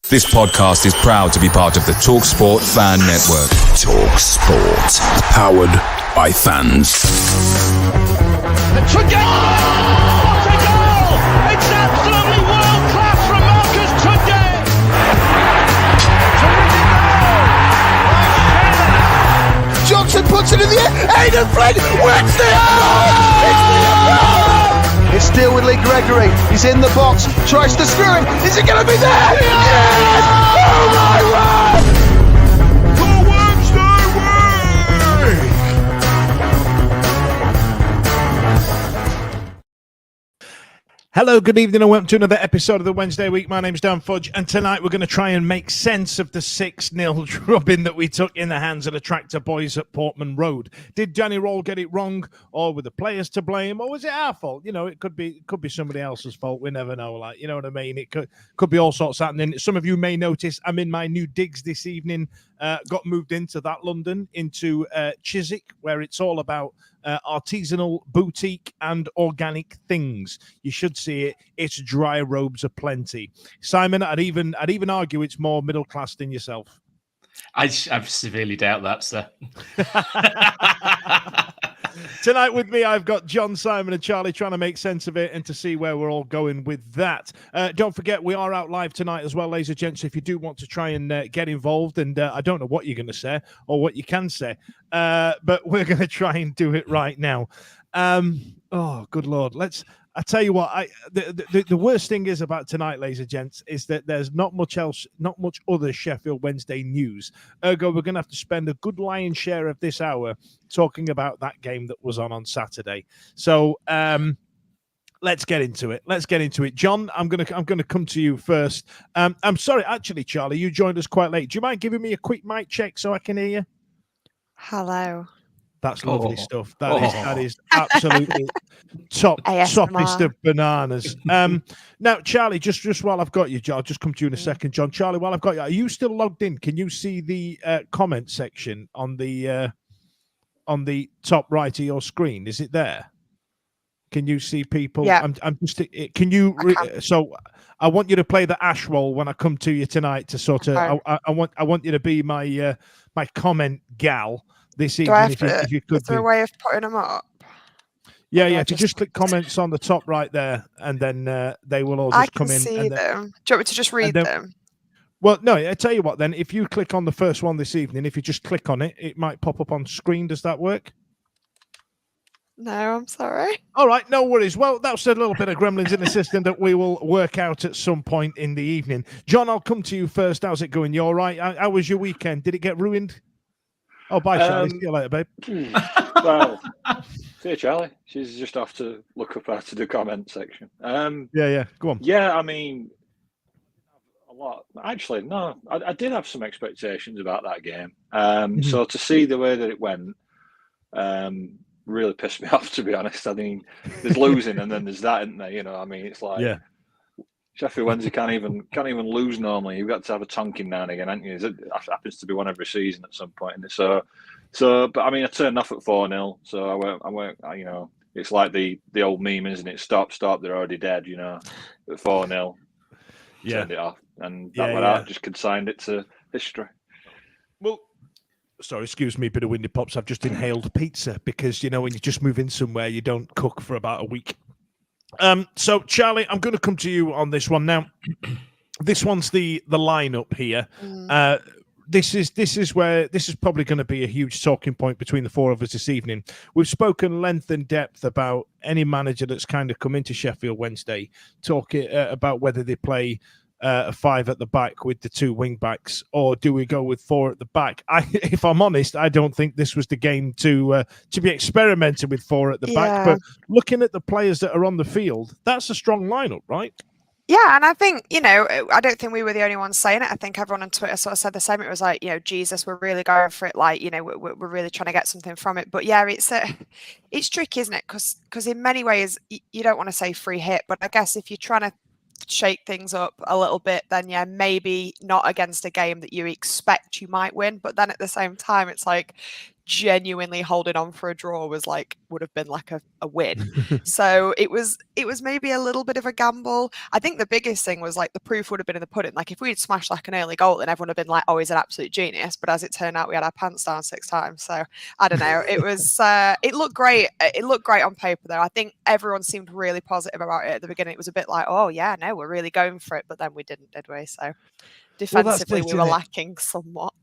This podcast is proud to be part of the TalkSport Fan Network. TalkSport. Powered by fans. What a goal! It's absolutely world class from Marcus Tunde! Johnson puts it in the air. Aidan Flynn wins the It's still with Lee Gregory. He's in the box, tries to screw him. Is it going to be there? Yes! Oh my word! The Wednesday week! Hello, good evening, and welcome to another episode of the Wednesday week. My name's Dan Fudge, and tonight we're going to try and make sense of the 6-0 drubbing that we took in the hands of the Tractor Boys at Portman Road. Did Danny Roll get it wrong, or were the players to blame, or was it our fault? You know, it could be somebody else's fault. We never know. Like, you know what I mean? It could be all sorts happening. Some of you may notice I'm in my new digs this evening. Got moved into that London, into Chiswick, where it's all about artisanal, boutique and organic things. You should see it. It's dry robes aplenty. Simon, I'd even argue it's more middle class than yourself. I severely doubt that, sir. Tonight with me, I've got John, Simon and Charlie trying to make sense of it and to see where we're all going with that. Don't forget, we are out live tonight as well, ladies and gents. If you do want to try and get involved, and I don't know what you're going to say or what you can say, but we're going to try and do it right now. Oh, good Lord. I tell you what, the worst thing is about tonight, ladies and gents, is that there's not much other Sheffield Wednesday news. Ergo, we're going to have to spend a good lion's share of this hour talking about that game that was on Saturday. So let's get into it. John, I'm going to come to you first. I'm sorry, actually, Charlie, you joined us quite late. Do you mind giving me a quick mic check so I can hear you? Hello. That's lovely stuff. That is absolutely toppest of bananas. Now, Charlie, just while I've got you, I'll just come to you in a second, John. Charlie, while I've got you, are you still logged in? Can you see the comment section on the top right of your screen? Is it there? Can you see people? Yeah. I'm just. Can you? So, I want you to play the ash roll when I come to you tonight to sort of. Okay. I want you to be my my comment gal this evening. If you could. Is there a way of putting them up? Yeah. If you just click comments on the top right there, and then they will all just come in. I can see them. Do you want me to just read them? Well, no. I tell you what. Then, if you click on the first one this evening, if you just click on it, it might pop up on screen. Does that work? No, I'm sorry. All right, no worries. Well, that's a little bit of gremlins in the system that we will work out at some point in the evening. John, I'll come to you first. How's it going? You all right? How was your weekend? Did it get ruined? Oh, bye, Charlie. See you later, babe. Well, see you, Charlie. She's just off to look up after the comment section. Yeah. Go on. Yeah, I mean, a lot. Actually, no, I did have some expectations about that game. So to see the way that it went, really pissed me off, to be honest. I mean, there's losing and then there's that, isn't there? You know, I mean, it's like Sheffield Wednesday can't even lose normally. You've got to have a tonking now and again, haven't you? It happens to be one every season at some point. So, but I mean, I turned off at 4-0, so I went. You know, it's like the old meme, isn't it? Stop, they're already dead. You know, at 4-0, turned it off, and that just consigned it to history. Well. Sorry, excuse me, bit of windy pops. I've just inhaled pizza because, you know, when you just move in somewhere, you don't cook for about a week. So, Charlie, I'm going to come to you on this one. Now, this one's the lineup here. This is probably going to be a huge talking point between the four of us this evening. We've spoken length and depth about any manager that's kind of come into Sheffield Wednesday, talking about whether they play a 5 at the back with the 2 wing backs, or do we go with 4 at the back? If I'm honest, I don't think this was the game to be experimented with 4 at the back. But looking at the players that are on the field, that's a strong lineup, right? Yeah, and I think, you know, I don't think we were the only ones saying it. I think everyone on Twitter sort of said the same. It was like, you know, Jesus, we're really going for it. Like, you know, we're really trying to get something from it. But yeah, it's tricky, isn't it? Because in many ways, you don't want to say free hit, but I guess if you're trying to shake things up a little bit, then yeah, maybe not against a game that you expect you might win. But then at the same time, it's like, genuinely holding on for a draw would have been like a win. So it was maybe a little bit of a gamble. I think the biggest thing was like the proof would have been in the pudding. Like if we'd smashed like an early goal, then everyone would have been like, oh, he's an absolute genius. But as it turned out, we had our pants down 6 times. So I don't know. It was it looked great. It looked great on paper though. I think everyone seemed really positive about it at the beginning. It was a bit like, oh yeah, no, we're really going for it. But then we didn't, did we? So defensively, we were lacking somewhat.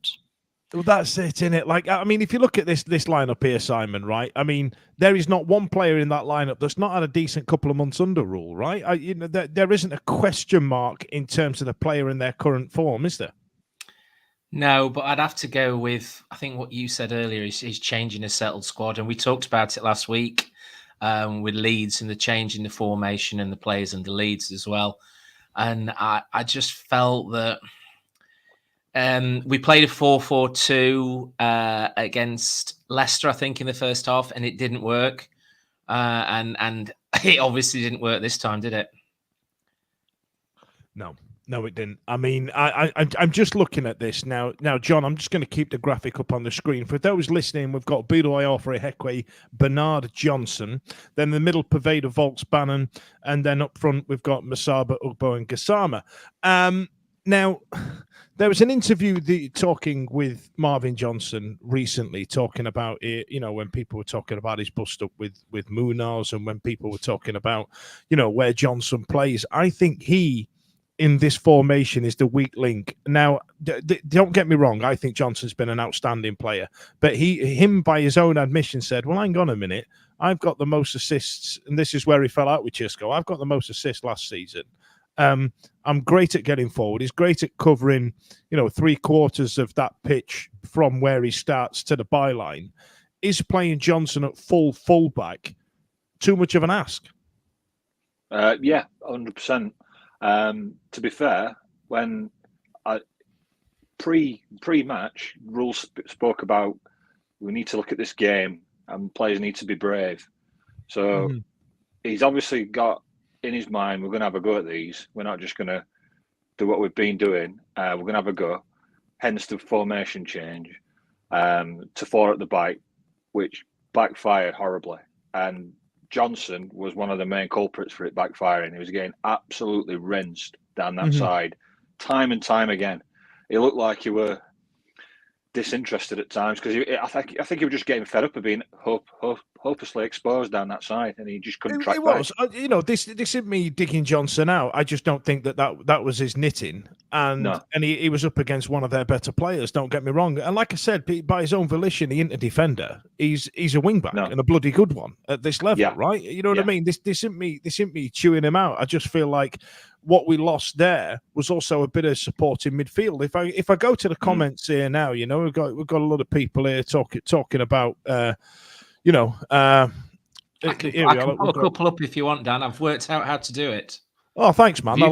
Well, that's it, innit? Like, I mean, if you look at this lineup here, Simon, right? I mean, there is not one player in that lineup that's not had a decent couple of months under Rule, right? There isn't a question mark in terms of the player in their current form, is there? No, but I'd have to go with, I think what you said earlier is changing a settled squad. And we talked about it last week with Leeds and the change in the formation and the players and the Leeds as well. And I just felt that we played a 4-4-2 against Leicester, I think, in the first half, and it didn't work. And it obviously didn't work this time, did it? No, it didn't. I mean, I'm just looking at this now. Now, John, I'm just going to keep the graphic up on the screen. For those listening, we've got Budoy for Hekwe, Bernard Johnson, then in the middle, Paveda, Volks, Bannon, and then up front, we've got Masaba, Ugbo, and Gassama. Now, there was an interview talking with Marvin Johnson recently, talking about it, when people were talking about his bust up with Munoz and when people were talking about, where Johnson plays. I think he, in this formation, is the weak link. Now, don't get me wrong. I think Johnson's been an outstanding player, but him by his own admission said, well, hang on a minute. I've got the most assists, and this is where he fell out with Chisco. I've got the most assists last season. I'm great at getting forward. He's great at covering, 3/4 of that pitch from where he starts to the byline. Is playing Johnson at fullback too much of an ask? Yeah, 100%. To be fair, when pre-match, Rules spoke about we need to look at this game and players need to be brave. So he's obviously got in his mind, we're going to have a go at these. We're not just going to do what we've been doing. We're going to have a go. Hence the formation change to 4 at the back, which backfired horribly. And Johnson was one of the main culprits for it backfiring. He was getting absolutely rinsed down that side, time and time again. It looked like he were disinterested at times because I think he was just getting fed up of being hopelessly exposed down that side, and he just couldn't track back. This isn't me digging Johnson out. I just don't think that was his knitting, and he was up against one of their better players. Don't get me wrong, and like I said, by his own volition, he ain't a defender. He's a wing back and a bloody good one at this level, right? You know what I mean? This isn't me chewing him out. I just feel like what we lost there was also a bit of support in midfield. If I go to the comments here now, we've got a lot of people here talking about I can put a couple up if you want, Dan. I've worked out how to do it. Oh, thanks, man.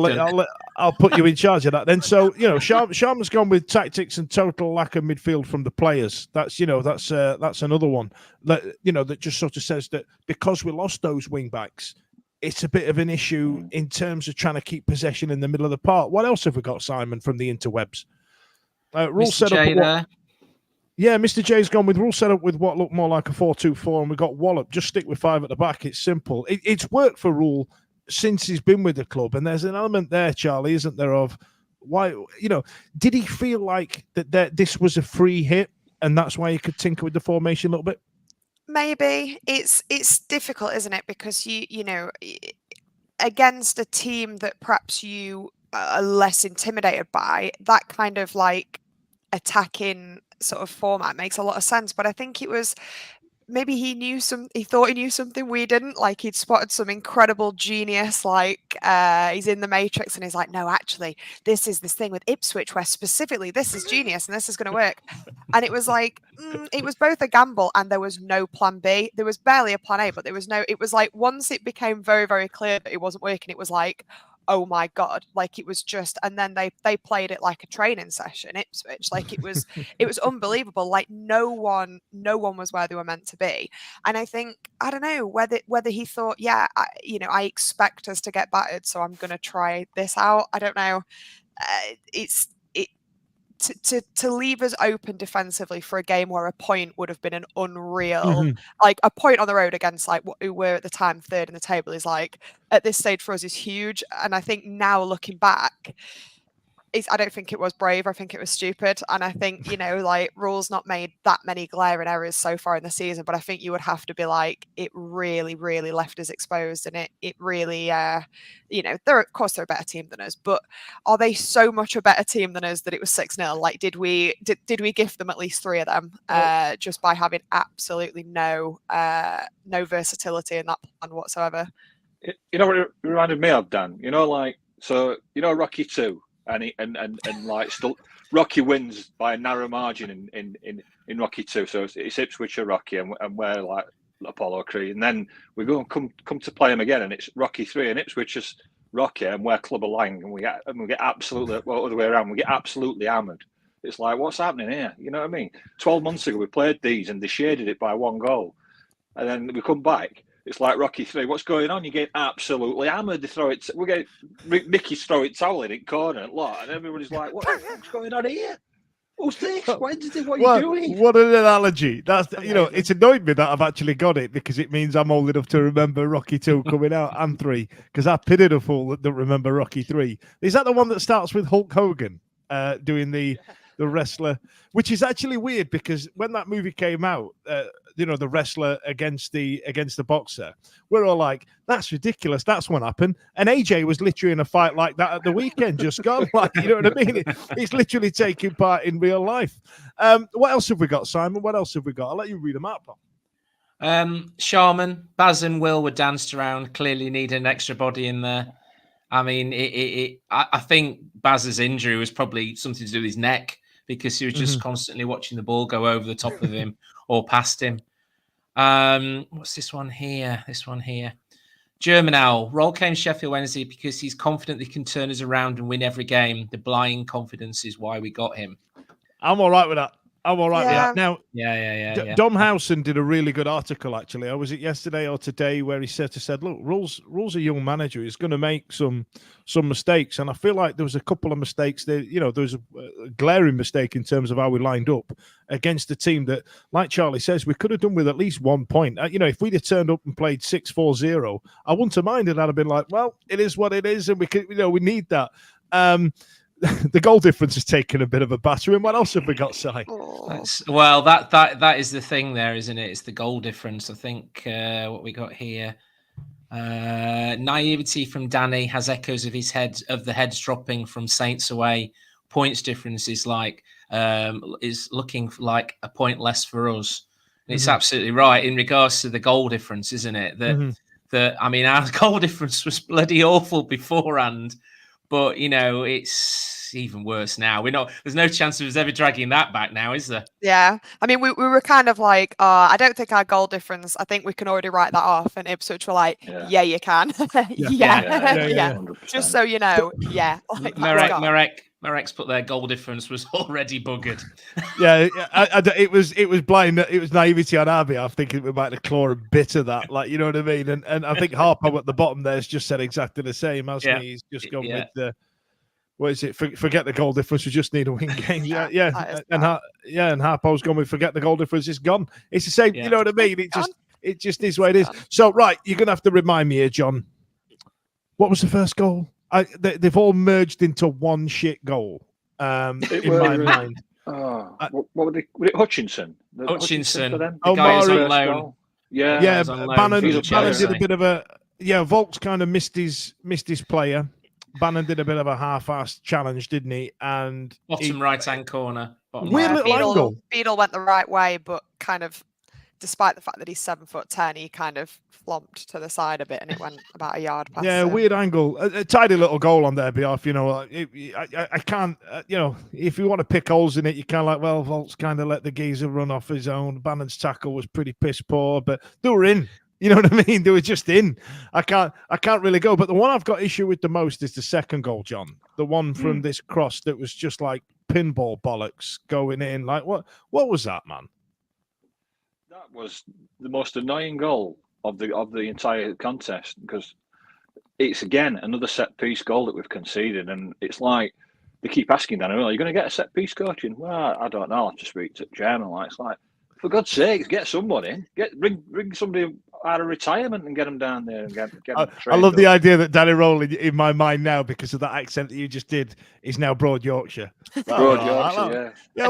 I'll put you in charge of that then. So, Sharman's gone with tactics and total lack of midfield from the players. That's another one that just sort of says that because we lost those wing backs, it's a bit of an issue in terms of trying to keep possession in the middle of the park. What else have we got, Simon, from the interwebs? Rule set up there. Yeah, Mr. J's gone with rule set up with what looked more like a 4-2-4, and we got Wallop. Just stick with 5 at the back. It's simple. It's worked for Rule since he's been with the club, and there's an element there, Charlie, isn't there, of why, did he feel like that this was a free hit, and that's why he could tinker with the formation a little bit? Maybe it's difficult, isn't it? Because you know, against a team that perhaps you are less intimidated by, that kind of like attacking sort of format makes a lot of sense. But I think it was maybe he thought he knew something we didn't. Like he'd spotted some incredible genius, like he's in the Matrix and he's like, no, actually, this is this thing with Ipswich where specifically this is genius and this is going to work. And it was like, it was both a gamble and there was no plan B. There was barely a plan A, but it was like once it became very, very clear that it wasn't working, it was like, oh my God, like it was just, and then they played it like a training session, Ipswich. Like it was unbelievable. Like no one was where they were meant to be. And I think, I don't know whether he thought, I expect us to get battered, so I'm going to try this out. I don't know. to leave us open defensively for a game where a point would have been an unreal, like a point on the road against like who were at the time third in the table is like at this stage for us is huge. And I think now looking back, I don't think it was brave. I think it was stupid. And I think, like Rule's not made that many glaring errors so far in the season, but I think you would have to be like, it really, really left us exposed. And it really, of course they're a better team than us, but are they so much a better team than us that it was 6-0? Like, did we gift them at least 3 of them just by having absolutely no versatility in that plan whatsoever? You know what it reminded me of, Dan? Rocky 2. And like still, Rocky wins by a narrow margin in Rocky 2. So it's Ipswich or Rocky, and we're like Apollo Creed. And then we go and come to play him again, and it's Rocky 3, and Ipswich is Rocky, and we're Club of Lang, and we get absolutely other way around. We get absolutely hammered. It's like, what's happening here? You know what I mean? 12 months ago we played these, and they shaded it by 1 goal, and then we come back. It's like Rocky 3. What's going on? You get absolutely hammered. They throw it. We get Mickey's throwing towel in it corner, and everybody's like, "What the fuck's going on here? What's this? Wednesday? What are you doing?" What an analogy! That's it's annoyed me that I've actually got it because it means I'm old enough to remember Rocky 2 coming out and 3. Because I pitted a fool that don't remember Rocky 3. Is that the one that starts with Hulk Hogan doing the wrestler? Which is actually weird because when that movie came out. The wrestler against the boxer, we're all like, that's ridiculous, that's what happened. And AJ was literally in a fight like that at the weekend, just gone. Like, you know what I mean? He's literally taking part in real life. What else have we got, Simon? What else have we got? I'll let you read them out, Paul. Sharman, Baz and Will were danced around, clearly needed an extra body in there. I mean, I think Baz's injury was probably something to do with his neck because he was just constantly watching the ball go over the top of him or past him. What's this one here? German Owl. Roll came Sheffield Wednesday because he's confident he can turn us around and win every game. The blind confidence is why we got him. I'm all right with that. I'm all right with that. Now, Dom Howson did a really good article, actually. Was it yesterday or today where he said, look, Rule's a young manager. He's going to make some mistakes. And I feel like there was a couple of mistakes there. There was a glaring mistake in terms of how we lined up against a team that, like Charlie says, we could have done with at least 1 point. If we'd have turned up and played 6-4-0, I wouldn't have minded. I'd have been like, well, it is what it is. And we could, we need that. The goal difference has taken a bit of a battering. What else have we got, Si? Well, that is the thing there, isn't it? It's the goal difference. I think what we got here. Naivety from Danny has echoes of the heads dropping from Saints away. Points difference is is looking like a point less for us. And it's absolutely right in regards to the goal difference, isn't it? That our goal difference was bloody awful beforehand. But, it's even worse now. There's no chance of us ever dragging that back now, is there? Yeah. We were kind of like, I don't think our goal difference, I think we can already write that off. And Ipswich were like, yeah you can. Yeah. Just so you know, yeah. Like, Marek's put their goal difference was already buggered. It was blind. It was naivety on our behalf, thinking we might have clawed a bit of that. Like, you know what I mean? And I think Harpo at the bottom there has just said exactly the same, hasn't he? He's just gone with the, what is it? Forget the goal difference. We just need a win game. And Harpo's gone with forget the goal difference. It's gone. It's the same. You know what I mean? It just is what it is. So, right, you're going to have to remind me here, John. What was the first goal? They've all merged into one shit goal in my mind. What were they? Was it Hutchinson? Hutchinson. The guy is on loan. Yeah. Bannon did a bit of a. Yeah, Volks kind of missed his player. Bannon did a bit of a half-assed challenge, didn't he? And bottom right-hand corner. Weird little angle. Beadle went the right way, but kind of, despite the fact that he's 7'10", he kind of flomped to the side a bit, and it went about a yard past. Yeah, weird angle. A tidy little goal on their behalf. I can't. If you want to pick holes in it, you kind of like, well, Volts kind of let the geezer run off his own. Bannon's tackle was pretty piss poor, but they were in. You know what I mean? They were just in. I can't really go. But the one I've got issue with the most is the second goal, John. The one from this cross that was just like pinball bollocks going in. Like, what was that, man? That was the most annoying goal of the entire contest, because it's again another set piece goal that we've conceded, and it's like they keep asking Danny, "Well, are you going to get a set piece coaching?" Well, I don't know. I'll have to speak to Chairman. Like, it's like, for God's sake, get someone in. Bring somebody out of retirement and get them down there and get them I love the idea that Danny Rowley, in my mind now, because of that accent that you just did, is now Broad Yorkshire. Broad Yorkshire, yeah.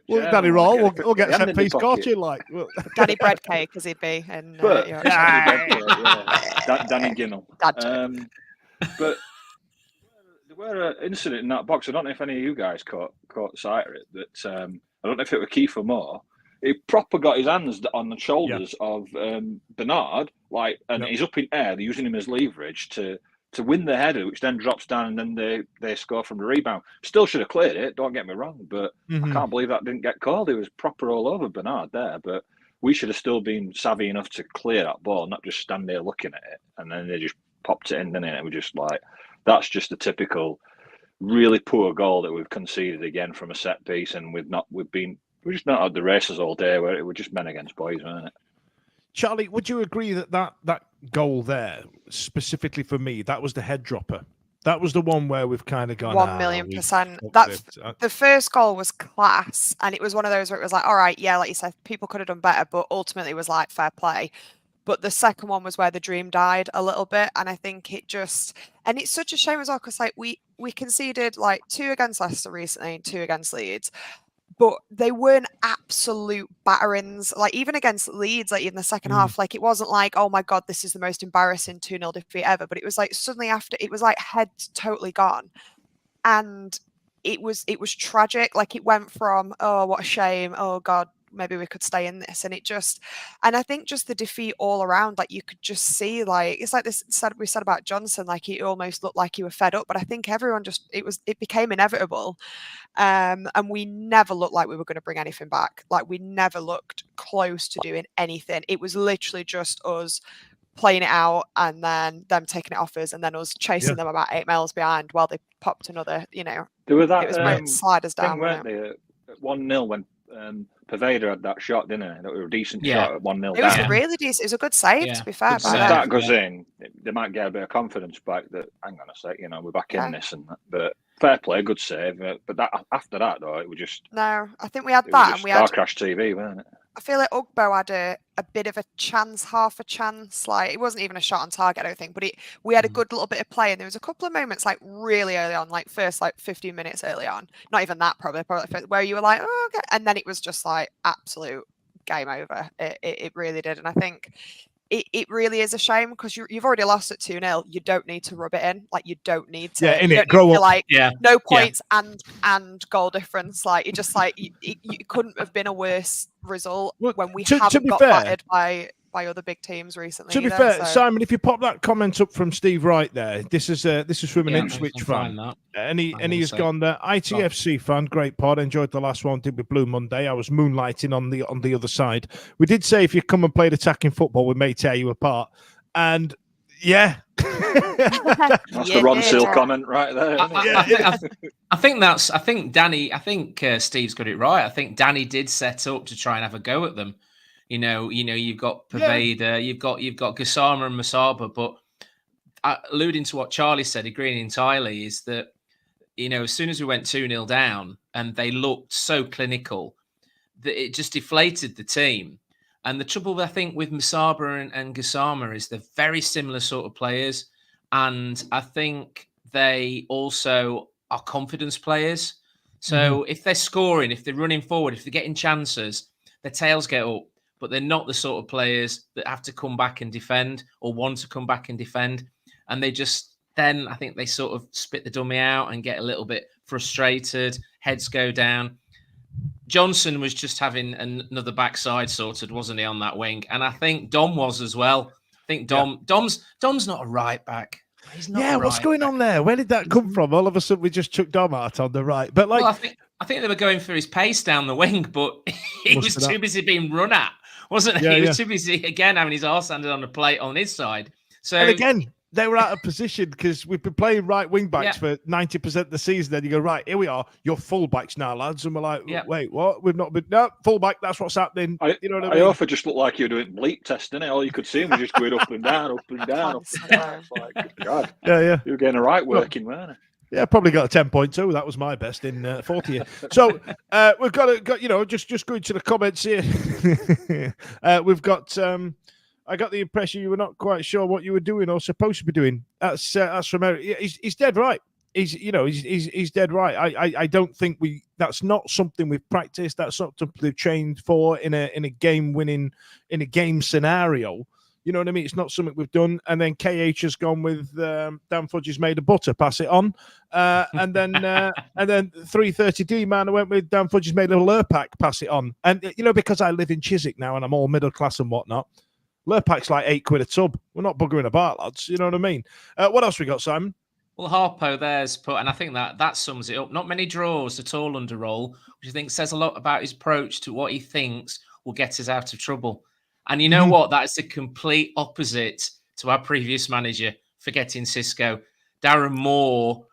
We'll Danny Roll. We'll get set piece coaching like Danny Breadcake, as he'd be, and Danny Ginnell. But there were an incident in that box. I don't know if any of you guys caught sight of it. That I don't know if it was Keith or Moore. He proper got his hands on the shoulders of Bernard, and he's up in air. They're using him as leverage to win the header, which then drops down, and then they score from the rebound. Still should have cleared it. Don't get me wrong, but I can't believe that didn't get called. It was proper all over Bernard there, but we should have still been savvy enough to clear that ball, not just stand there looking at it, and then they just popped it in, didn't it? It was just like, that's just a typical, really poor goal that we've conceded again from a set piece, and we've just not had the races all day where it was just men against boys, weren't it? Charlie, would you agree that goal there, specifically for me, that was the head dropper? That was the one where we've kind of gone 1,000,000%. That the first goal was class, and it was one of those where it was like, all right, yeah, like you said, people could have done better, but ultimately it was like fair play. But the second one was where the dream died a little bit, and I think and it's such a shame as well, because like we conceded like 2 against Leicester recently and 2 against Leeds. But they weren't absolute batterings. Like, even against Leeds, like, in the second half, like, it wasn't like, oh my God, this is the most embarrassing 2-0 defeat ever. But it was like, suddenly after, it was like heads totally gone. And it was tragic. Like, it went from, oh, what a shame. Oh God, maybe we could stay in this. And I think just the defeat all around, like, you could just see, like, it's like this we said about Johnson, like, he almost looked like he was fed up. But I think everyone it became inevitable. And we never looked like we were going to bring anything back. Like, we never looked close to doing anything. It was literally just us playing it out, and then them taking it off us, and then us chasing them about 8 miles behind while they popped another, There were that, it was sliders down, weren't they? 1-0 when Pervader had that shot, didn't it? That was a decent shot at 1-0 It was a really decent. It was a good save, to be fair. If that goes in, they might get a bit of confidence back that, hang on a sec, we're back in this and that. But fair play, good save. But that after that, though, it was just... No, I think we had that, and we had... Car crash TV, weren't it? I feel like Ugbo had a bit of a chance, half a chance. Like, it wasn't even a shot on target, I don't think. But we had a good little bit of play, and there was a couple of moments, like, really early on, like, first, like, 15 minutes early on. Not even that, probably where you were like, oh, okay. And then it was just, like, absolute game over. It really did. And I think it really is a shame, because you've already lost at 2-0. You don't need to rub it in. Like, you don't need to. Yeah, innit, grow up. Like, no points and goal difference. Like, you just like you couldn't have been a worse result when we haven't got battered by other big teams recently. To be fair, Simon, if you pop that comment up from Steve Wright there, this is from an Ipswich fan, and he's gone there. ITFC fan, great pod. Enjoyed the last one. Did with Blue Monday. I was moonlighting on the other side. We did say if you come and played attacking football, we may tear you apart. And yeah. That's the Ron Seal comment right there. I think Danny. Steve's got it right. I think Danny did set up to try and have a go at them. You've got Pervader, you've got Gassama and Masaba, but alluding to what Charlie said, agreeing entirely, is that as soon as we went 2-0 down and they looked so clinical, that it just deflated the team. And the trouble, I think, with Masaba and Gassama is they're very similar sort of players, and I think they also are confidence players. So if they're scoring, if they're running forward, if they're getting chances, their tails get up. But they're not the sort of players that have to come back and defend or want to come back and defend. And they just, then I think they sort of spit the dummy out and get a little bit frustrated, heads go down. Johnson was just having another backside sorted, wasn't he, on that wing? And I think Dom was as well. I think Dom's not a right back. He's not what's going on there? Where did that come from? All of a sudden we just chucked Dom out on the right. But like, well, I think they were going for his pace down the wing, but he was too busy being run at. Wasn't he? He was too busy again having his arse handed on the plate on his side. So and again, they were out of position because we've been playing right wing backs for 90% of the season. Then you go, right, here we are. You're full backs now, lads. And we're like, wait, what? We've not been full back. That's what's happening. You know what I mean? I often just looked like you were doing bleep test, didn't it? All you could see was just going up and down, up and down, up and down. It's like, good God. Yeah. You were getting a right working, weren't it? Yeah, probably got a 10.2. That was my best in 40 years. So we've got you know, just going to the comments here. We've got. I got the impression you were not quite sure what you were doing or supposed to be doing. That's from Eric. He's dead right. He's dead right. I don't think that's not something we've practiced. That's not something we've trained for in a game scenario. You know what I mean? It's not something we've done. And then KH has gone with Dan Fudge has made a butter, pass it on. And then 330D man, I went with Dan Fudge has made a Lurpak, pass it on. And you know, because I live in Chiswick now and I'm all middle class and whatnot, Lurpak's like £8 a tub. We're not buggering about, lads. You know what I mean? What else we got, Simon? Well, Harpo there's put, and I think that sums it up. Not many draws at all under Roll, which I think says a lot about his approach to what he thinks will get us out of trouble. And you know what? That is the complete opposite to our previous manager, forgetting Cisco. Darren Moore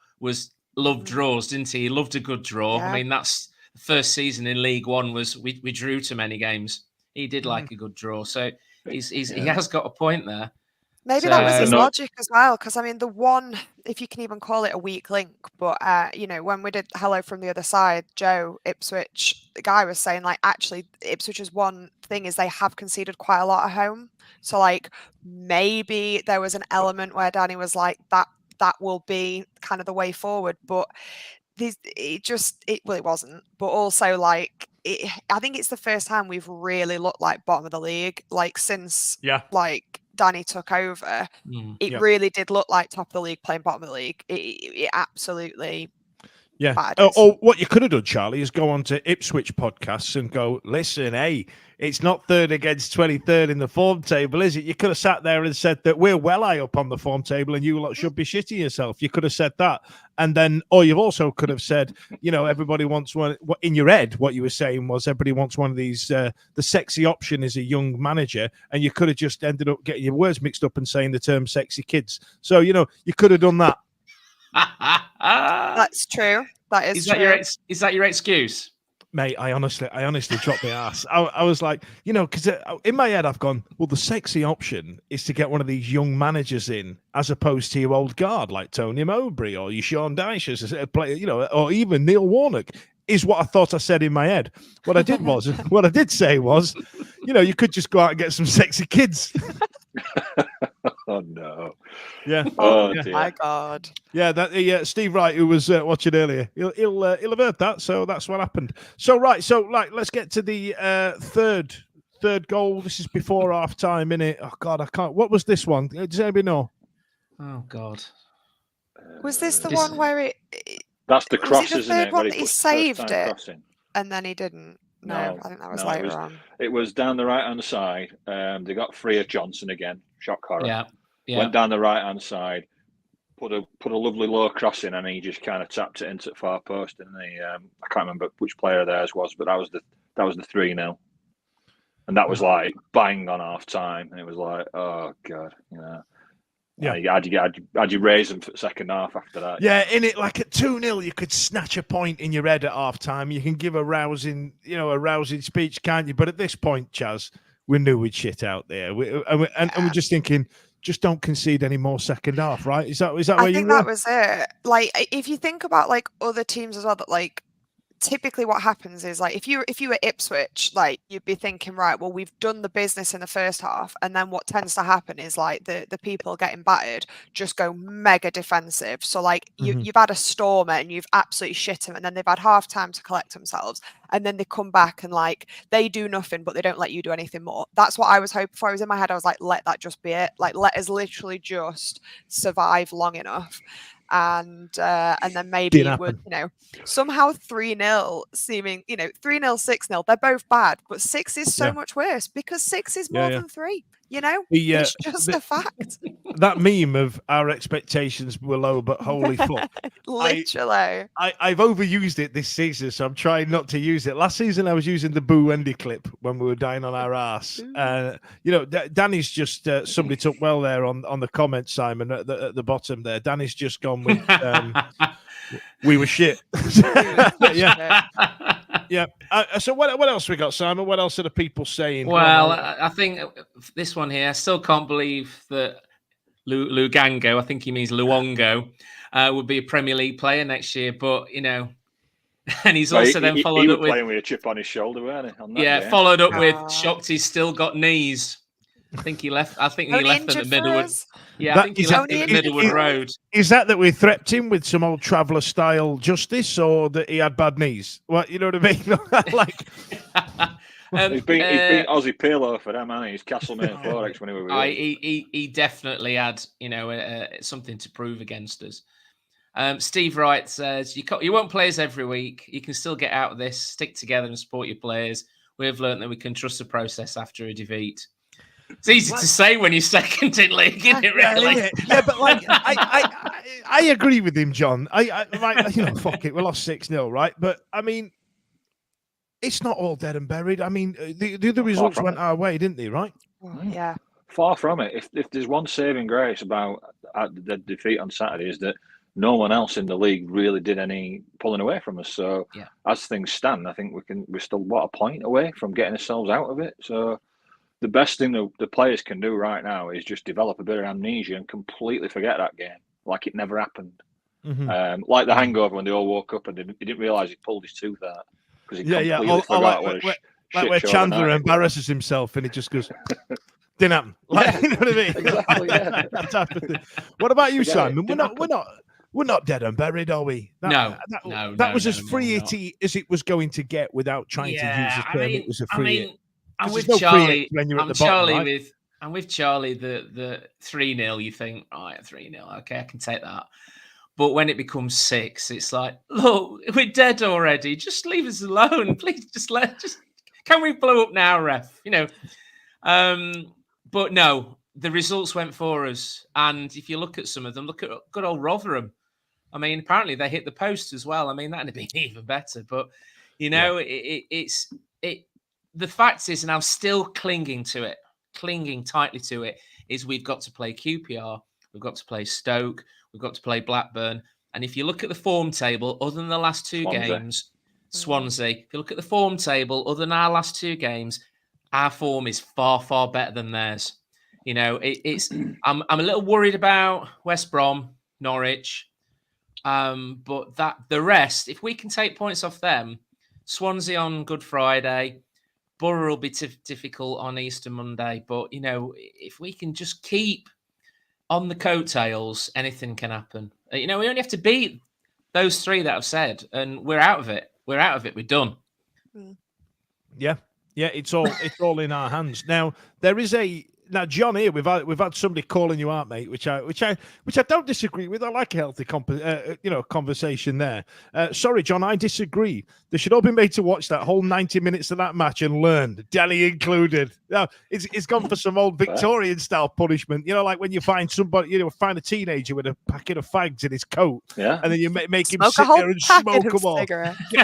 loved draws, didn't he? He loved a good draw. Yeah. I mean, that's the first season in League One was we drew too many games. He did like a good draw. So he has got a point there. Maybe that was his logic as well, because I mean, the one, if you can even call it a weak link, but you know, when we did Hello from the Other Side, Joe, Ipswich, the guy was saying like, actually, Ipswich's one thing is they have conceded quite a lot at home. So like, maybe there was an element where Danny was like, that will be kind of the way forward, but it wasn't. But also like, I think it's the first time we've really looked like bottom of the league, like since like Danny took over. It really did look like top of the league playing bottom of the league. It absolutely. Yeah. Or what you could have done, Charlie, is go on to Ipswich podcasts and go, listen, hey, it's not third against 23rd in the form table, is it? You could have sat there and said that we're well high up on the form table and you lot should be shitting yourself. You could have said that. And then, or you also could have said, you know, everybody wants one. In your head, what you were saying was everybody wants one of these. The sexy option is a young manager. And you could have just ended up getting your words mixed up and saying the term sexy kids. So, you know, you could have done that. That's true. That is true. Is that your excuse? Mate, I honestly dropped the ass. I was like, you know, because in my head I've gone, well, the sexy option is to get one of these young managers in, as opposed to your old guard like Tony Mowbray or your Sean Dyche as a player, you know, or even Neil Warnock. Is what I thought I said in my head. What I did say was, you know, you could just go out and get some sexy kids. Oh no! Yeah. Oh my God! Yeah, that Steve Wright, who was watching earlier, he'll have heard that. So that's what happened. So let's get to the third goal. This is before half time, innit? Oh God, I can't. What was this one? Does anybody know? Oh God! Was this the one where That's the cross, isn't it? The third one that he saved it, crossing. And then he didn't. No, I think that was later on. It was down the right hand side. They got Freya Johnson again. Shock horror. Yeah. Went down the right hand side, put a lovely low cross in, and he just kind of tapped it into the far post. And I can't remember which player theirs was, but that was the 3-0. And that was like bang on half time, and it was like, oh God, you know. Yeah, how'd you raise them for the second half after that? Yeah, in it like at 2-0, you could snatch a point in your head at half time. You can give a rousing speech, can't you? But at this point, Chaz, we knew we'd shit out there. We're just thinking, just don't concede any more second half, right? Is that where you were? I think that was it. Like, if you think about like other teams as well, that like typically what happens is like if you were Ipswich, like you'd be thinking, right, well, we've done the business in the first half, and then what tends to happen is like the people getting battered just go mega defensive. So like you've had a stormer and you've absolutely shit them, and then they've had half time to collect themselves, and then they come back and like they do nothing, but they don't let you do anything more. That's what I was hoping for. I was in my head, I was like, let that just be it. Like, let us literally just survive long enough. And then maybe it would, you know, somehow 3-0 seeming, you know, 3-0, 6-0, they're both bad, but 6 is so much worse because 6 is more than 3, you know? It's just a fact. That meme of our expectations were low, but holy fuck. Literally. I've overused it this season, so I'm trying not to use it. Last season, I was using the Boo Wendy clip when we were dying on our ass. You know, Danny's just summed it up well there on the comments, Simon, at the bottom there. Danny's just gone with, we were shit. Yeah. So what else we got, Simon? What else are the people saying? Well, I think this one here, I still can't believe that Lugango, I think he means Luongo, would be a Premier League player next year. But, and he's also then followed he up was with... playing with a chip on his shoulder, weren't he? On that game. Followed up with, shocked he's still got knees. I think he left them at Middlewood. Yeah, I think he left them at Middlewood Road. Is that we threatened him with some old traveller style justice, or that he had bad knees? What, you know what I mean? Like, he's been Aussie Pirlo for them, hasn't he? He's Castlemaine Forex when he was with he definitely had, something to prove against us. Steve Wright says, you won't play us every week. You can still get out of this, stick together and support your players. We've learned that we can trust the process after a defeat. It's easy to say when you're second in league, isn't it, really? Yeah, but like, I agree with him, John. Fuck it, we lost 6-0, right? But, I mean, it's not all dead and buried. I mean, the other results went our way, didn't they, right? Yeah. Far from it. If there's one saving grace about the defeat on Saturday is that no one else in the league really did any pulling away from us. So as things stand, I think we're still a point away from getting ourselves out of it. So the best thing the players can do right now is just develop a bit of amnesia and completely forget that game, like it never happened. Mm-hmm. Like the hangover when they all woke up and he didn't realise he pulled his tooth out because he completely forgot where Chandler embarrasses himself and he just goes, didn't happen. Like, you know what I mean? Exactly. Yeah. What about you, Simon? We're not dead and buried, are we? No. That was as free as it was going to get without trying to use a term. It was a free. I'm with Charlie. When you're I'm at the bottom, Charlie right? I'm with Charlie. The 3-0, you think, all right, 3-0, okay, I can take that. But when it becomes 6, it's like, look, we're dead already. Just leave us alone, please. Can we blow up now, ref? But no, the results went for us. And if you look at some of them, look at good old Rotherham. I mean, apparently they hit the post as well. I mean, that'd have been even better. But it's the fact is, and I'm still clinging tightly to it, is we've got to play QPR, we've got to play Stoke, we've got to play Blackburn. And if you look at the form table, other than the last two games, Swansea, if you look at the form table, other than our last 2 games, our form is far, far better than theirs. I'm a little worried about West Brom, Norwich, but the rest, if we can take points off them, Swansea on Good Friday, Borough will be difficult on Easter Monday, but if we can just keep on the coattails, anything can happen. We only have to beat those 3 that I've said, and we're out of it. We're done. Yeah, it's all in our hands now. There is now, John, here we've had somebody calling you out, mate, which I don't disagree with. I like a healthy conversation there. Sorry, John, I disagree. They should all be made to watch that whole 90 minutes of that match and learn, Delhi included. No, it's gone for some old Victorian style punishment. Like when you find somebody, find a teenager with a packet of fags in his coat, and then you make him sit there and smoke them all.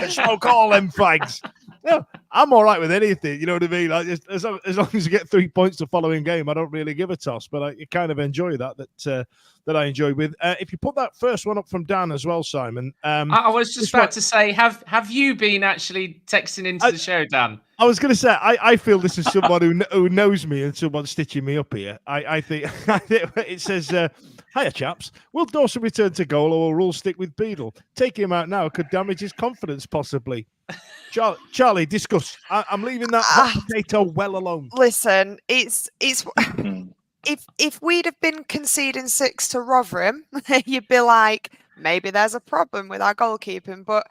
Smoke all them fags. Yeah, I'm all right with anything. You know what I mean? Like, as long as you get 3 points the following game, I don't really give a toss. But I kind of enjoy that I enjoy with. If you put that first one up from Dan as well, Simon. I was just about to say, have you been actually texting into the show, Dan? I was going to say, I feel this is someone who knows me and someone stitching me up here. I think it says, hiya, chaps. Will Dawson return to goal or will Rule stick with Beadle? Taking him out now could damage his confidence, possibly. Charlie, discuss. I'm leaving that hot potato well alone. Listen, it's if we'd have been conceding 6 to Rotherham, you'd be like, maybe there's a problem with our goalkeeping. But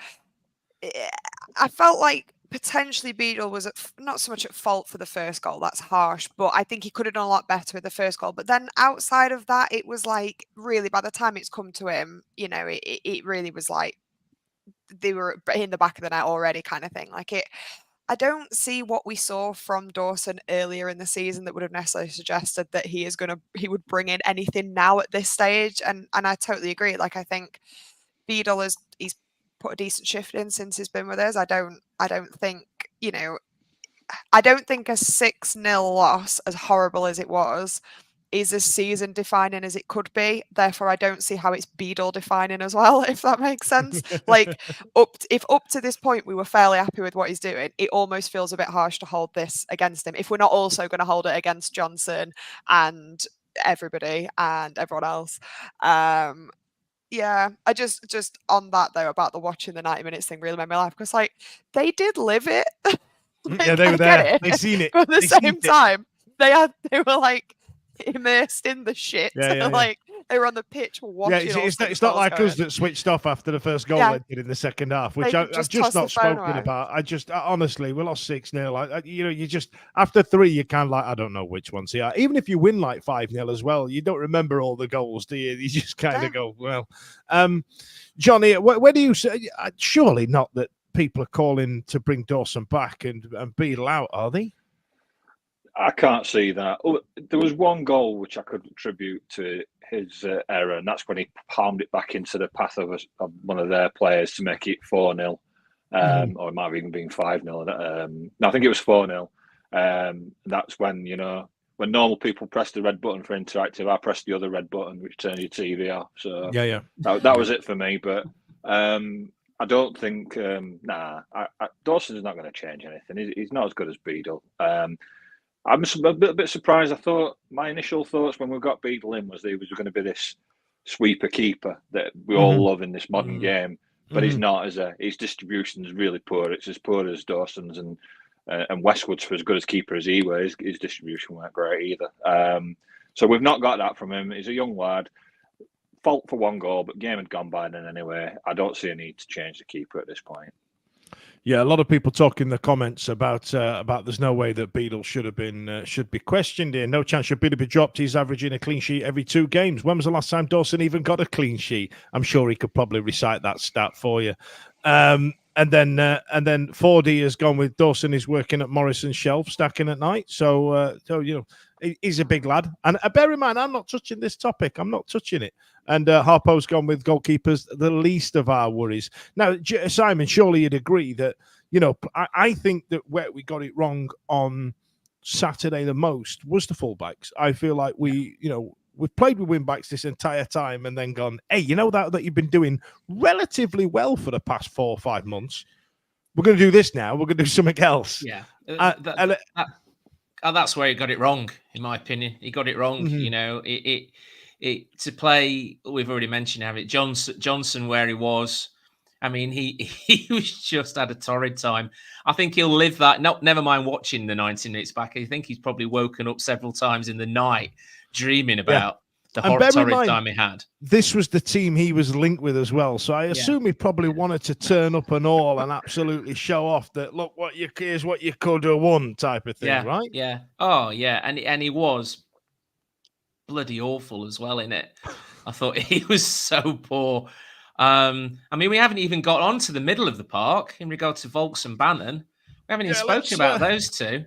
I felt like potentially Beadle was not so much at fault for the first goal. That's harsh, but I think he could have done a lot better with the first goal. But then outside of that, it was like, really, by the time it's come to him, it really was like they were in the back of the net already, kind of thing. I don't see what we saw from Dawson earlier in the season that would have necessarily suggested that he would bring in anything now at this stage. And I totally agree. I think Beadle he's put a decent shift in since he's been with us. I don't think a 6-0 loss, as horrible as it was, is as season defining as it could be. Therefore, I don't see how it's Beadle defining as well, if that makes sense. If up to this point we were fairly happy with what he's doing, it almost feels a bit harsh to hold this against him if we're not also going to hold it against Johnson and everybody and everyone else. Yeah, I just on that though about the watching the 90 minutes thing really made me laugh because like they did live it. Like, Yeah, they were I there. get it. They seen it. But at the They seen same it. time, they were like immersed in the shit. Yeah. Like they were on the pitch watching. Yeah, all it's six not goals like going. us that switched off after the first goal Yeah. they did in the second half, which They I've just just tossed the not phone spoken away. about. Honestly, we lost 6-0. You just after 3, you kind of like, I don't know which ones they are. Even if you win like 5-0 as well, you don't remember all the goals, do you? You just kind of go, well, Johnny, where do you say? Surely not that people are calling to bring Dawson back and Beadle out, are they? I can't see that. Oh, there was one goal which I could attribute to his error, and that's when he palmed it back into the path of one of their players to make it 4-0. Or it might have even been 5-0. No, I think it was 4-0. That's when, when normal people press the red button for interactive, I pressed the other red button, which turned your TV off. So yeah. That was it for me. But I don't think, Dawson's not going to change anything. He's not as good as Beadle. I'm a bit surprised. I thought my initial thoughts when we got Beadle in was that he was going to be this sweeper keeper that we all love in this modern game, but he's not. His distribution is really poor. It's as poor as Dawson's, and Westwood's, for as good as keeper as he was, his distribution weren't great either. So we've not got that from him. He's a young lad. Fault for one goal, but game had gone by then anyway. I don't see a need to change the keeper at this point. Yeah, a lot of people talk in the comments about there's no way that Beadle should be questioned here. No chance should Beadle be dropped. He's averaging a clean sheet every 2 games. When was the last time Dawson even got a clean sheet? I'm sure he could probably recite that stat for you. And then 4D has gone with Dawson is working at Morrison's shelf, stacking at night. So he's a big lad. And bear in mind, I'm not touching this topic. I'm not touching it. And Harpo's gone with goalkeepers, the least of our worries. Now, Simon, surely you'd agree that, I think that where we got it wrong on Saturday the most was the fullbacks. I feel like we've played with wing-backs this entire time and then gone, hey, that you've been doing relatively well for the past 4 or 5 months. We're going to do this now. We're going to do something else. Yeah. That's where he got it wrong, in my opinion. He got it wrong. To play, we've already mentioned having Johnson where he was. I mean, he was just had a torrid time. I think he'll live that. No, never mind watching the 90 minutes back. I think he's probably woken up several times in the night dreaming about the torrid time he had. This was the team he was linked with as well. So I assume he probably wanted to turn up and all and absolutely show off that, look, here's what you could have won type of thing, right? Yeah. Oh, yeah. And he was bloody awful as well in it. I thought he was so poor. I mean, we haven't even got on to the middle of the park in regard to Volks and Bannon. We haven't even spoken about those two.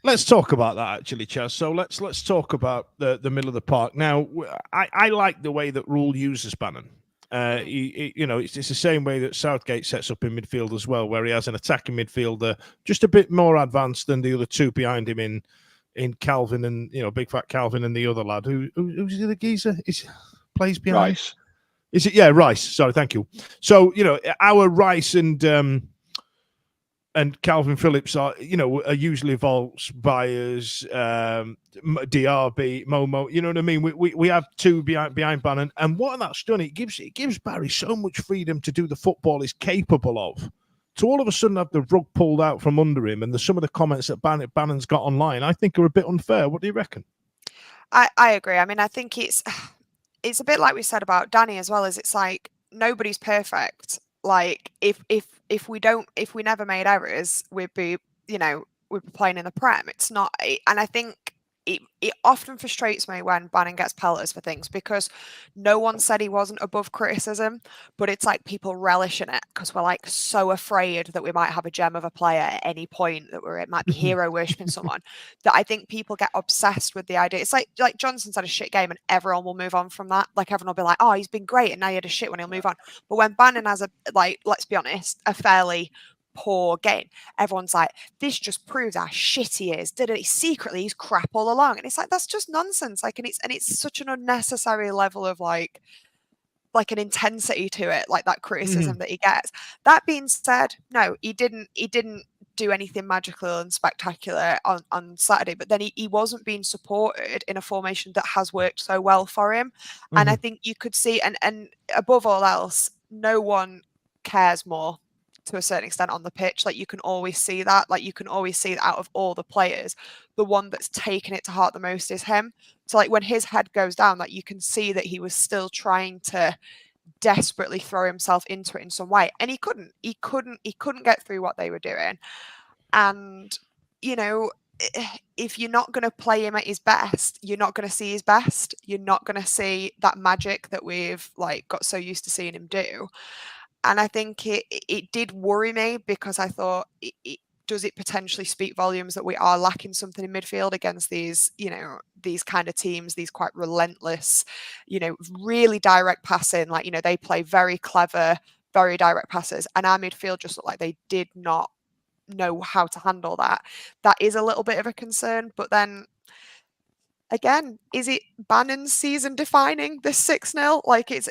Let's talk about that actually, Chaz. So let's talk about the middle of the park. Now, I like the way that Rule uses Bannon. It's the same way that Southgate sets up in midfield as well, where he has an attacking midfielder just a bit more advanced than the other two behind him in Calvin and big fat Calvin and the other lad who's the geezer plays behind. Rice. Is it? Yeah, Rice. Sorry, thank you. So our Rice and Calvin Phillips are usually Volks, Byers, DRB, Momo. You know what I mean? We have two behind Bannon, and what that's done, it gives Barry so much freedom to do the football he's capable of. To all of a sudden have the rug pulled out from under him, and some of the comments that Bannon's got online, I think are a bit unfair. What do you reckon? I agree. I mean, I think it's a bit like we said about Danny as well. As it's like nobody's perfect. Like if we never made errors, we'd be playing in the Prem. It's not, and I think it often frustrates me when Bannon gets pelters for things because no one said he wasn't above criticism, but it's like people relish in it because we're like so afraid that we might have a gem of a player at any point it might be hero worshipping someone that I think people get obsessed with the idea. It's like Johnson's had a shit game and everyone will move on from that. Like everyone will be like, oh, he's been great and now he had a shit one, he'll move on. But when Bannon has let's be honest, a fairly poor game, everyone's like, this just proves how shit he is. Secretly he's crap all along, and it's like that's just nonsense. Like, and it's such an unnecessary level of like an intensity to it, like that criticism that he gets. That being said, no, he didn't do anything magical and spectacular on Saturday, but then he wasn't being supported in a formation that has worked so well for him. And I think you could see, and above all else, no one cares more to a certain extent on the pitch. Like, you can always see that. Like, you can always see that out of all the players, the one that's taken it to heart the most is him. So like when his head goes down, like you can see that he was still trying to desperately throw himself into it in some way, and he couldn't get through what they were doing. And you know, if you're not going to play him at his best, you're not going to see his best. You're not going to see that magic that we've like got so used to seeing him do. And I think it did worry me, because I thought, does it potentially speak volumes that we are lacking something in midfield against these, you know, these kind of teams, these quite relentless, you know, really direct passing, like, you know, they play very clever, very direct passes, and our midfield just looked like they did not know how to handle that. That is a little bit of a concern. But then again, is it Bannon's season defining this 6-0? Like it's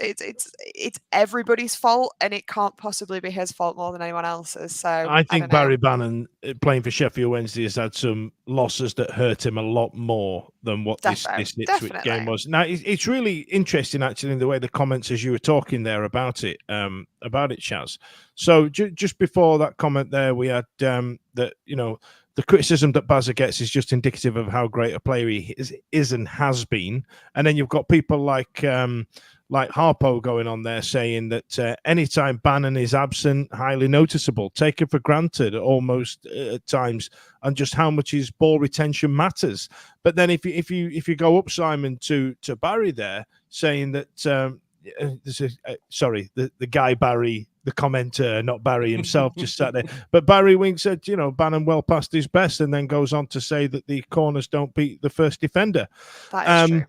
everybody's fault, and it can't possibly be his fault more than anyone else's. So I think Barry Bannon playing for Sheffield Wednesday has had some losses that hurt him a lot more than what this Ipswich game was. Now it's really interesting actually in the way the comments as you were talking there about it, Shaz. So just before that comment there, we had that, you know, the criticism that Bazza gets is just indicative of how great a player he is and has been. And then you've got people like Harpo going on there saying that anytime Bannon is absent, highly noticeable, taken for granted almost at times, and just how much his ball retention matters. But then if you go up, Simon, to Barry there, saying that the guy Barry, the commenter, not Barry himself, just sat there. But Barry Wing said, you know, Bannon well past his best, and then goes on to say that the corners don't beat the first defender. That is true.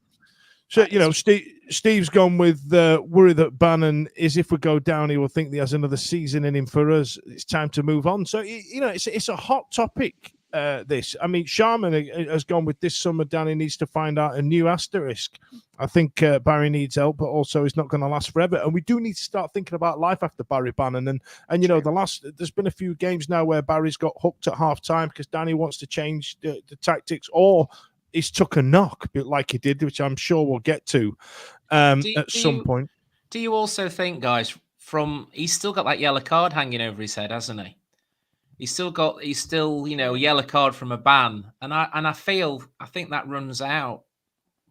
So, you know, Steve's gone with worry that Bannon is, if we go down, he will think he has another season in him for us. It's time to move on. So, you know, it's a hot topic, this. I mean, Sharman has gone with this summer, Danny needs to find out a new asterisk. I think Barry needs help, but also he's not going to last forever. And we do need to start thinking about life after Barry Bannon. And you know, there's been a few games now where Barry's got hooked at half time because Danny wants to change the tactics, or he's took a knock like he did, which I'm sure we'll get to at some point. Do you also think, guys, he's still got that yellow card hanging over his head, hasn't he? He's still, you know, a yellow card from a ban. And I think that runs out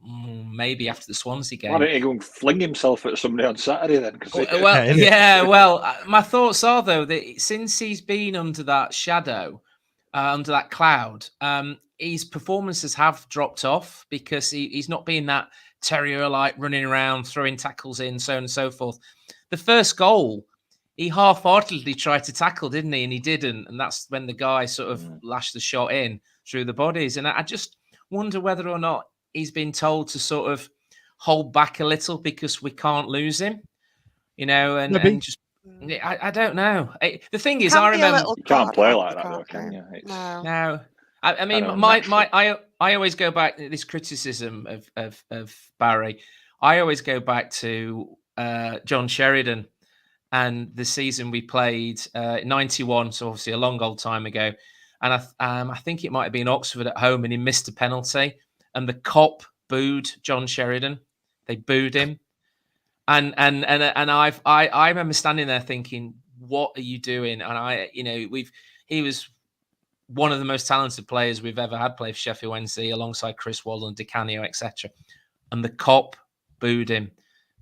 maybe after the Swansea game. Why don't he go and fling himself at somebody on Saturday then? My thoughts are, though, that since he's been under that shadow, under that cloud, his performances have dropped off because he's not being that terrier-like running around, throwing tackles in, so on and so forth. The first goal, he half-heartedly tried to tackle, didn't he? And he didn't. And that's when the guy sort of lashed the shot in through the bodies. And I just wonder whether or not he's been told to sort of hold back a little because we can't lose him, you know, and just, I don't know. The thing is, I remember... You can't play like that, though, can you? No. I mean, I always go back to this criticism of Barry. I always go back to John Sheridan and the season we played 91, so obviously a long old time ago. And I think it might have been Oxford at home, and he missed a penalty, and the cop booed John Sheridan. They booed him, and I remember standing there thinking, "What are you doing?" And he was one of the most talented players we've ever had play for Sheffield Wednesday, alongside Chris Waddle and Di Canio, etc. And the cop booed him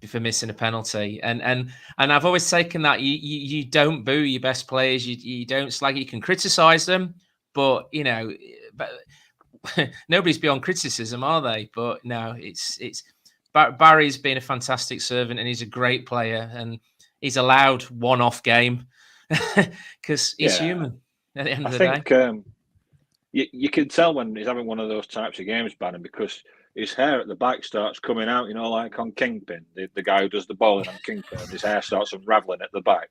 for missing a penalty. And I've always taken that you don't boo your best players, you don't slag. You can criticise them, but you know, nobody's beyond criticism, are they? But no, it's Barry's been a fantastic servant, and he's a great player, and he's allowed one-off game because he's human. At the end of the day, I think you can tell when he's having one of those types of games, Bannon, because his hair at the back starts coming out, you know, like on Kingpin, the guy who does the bowling on Kingpin, and his hair starts unravelling at the back.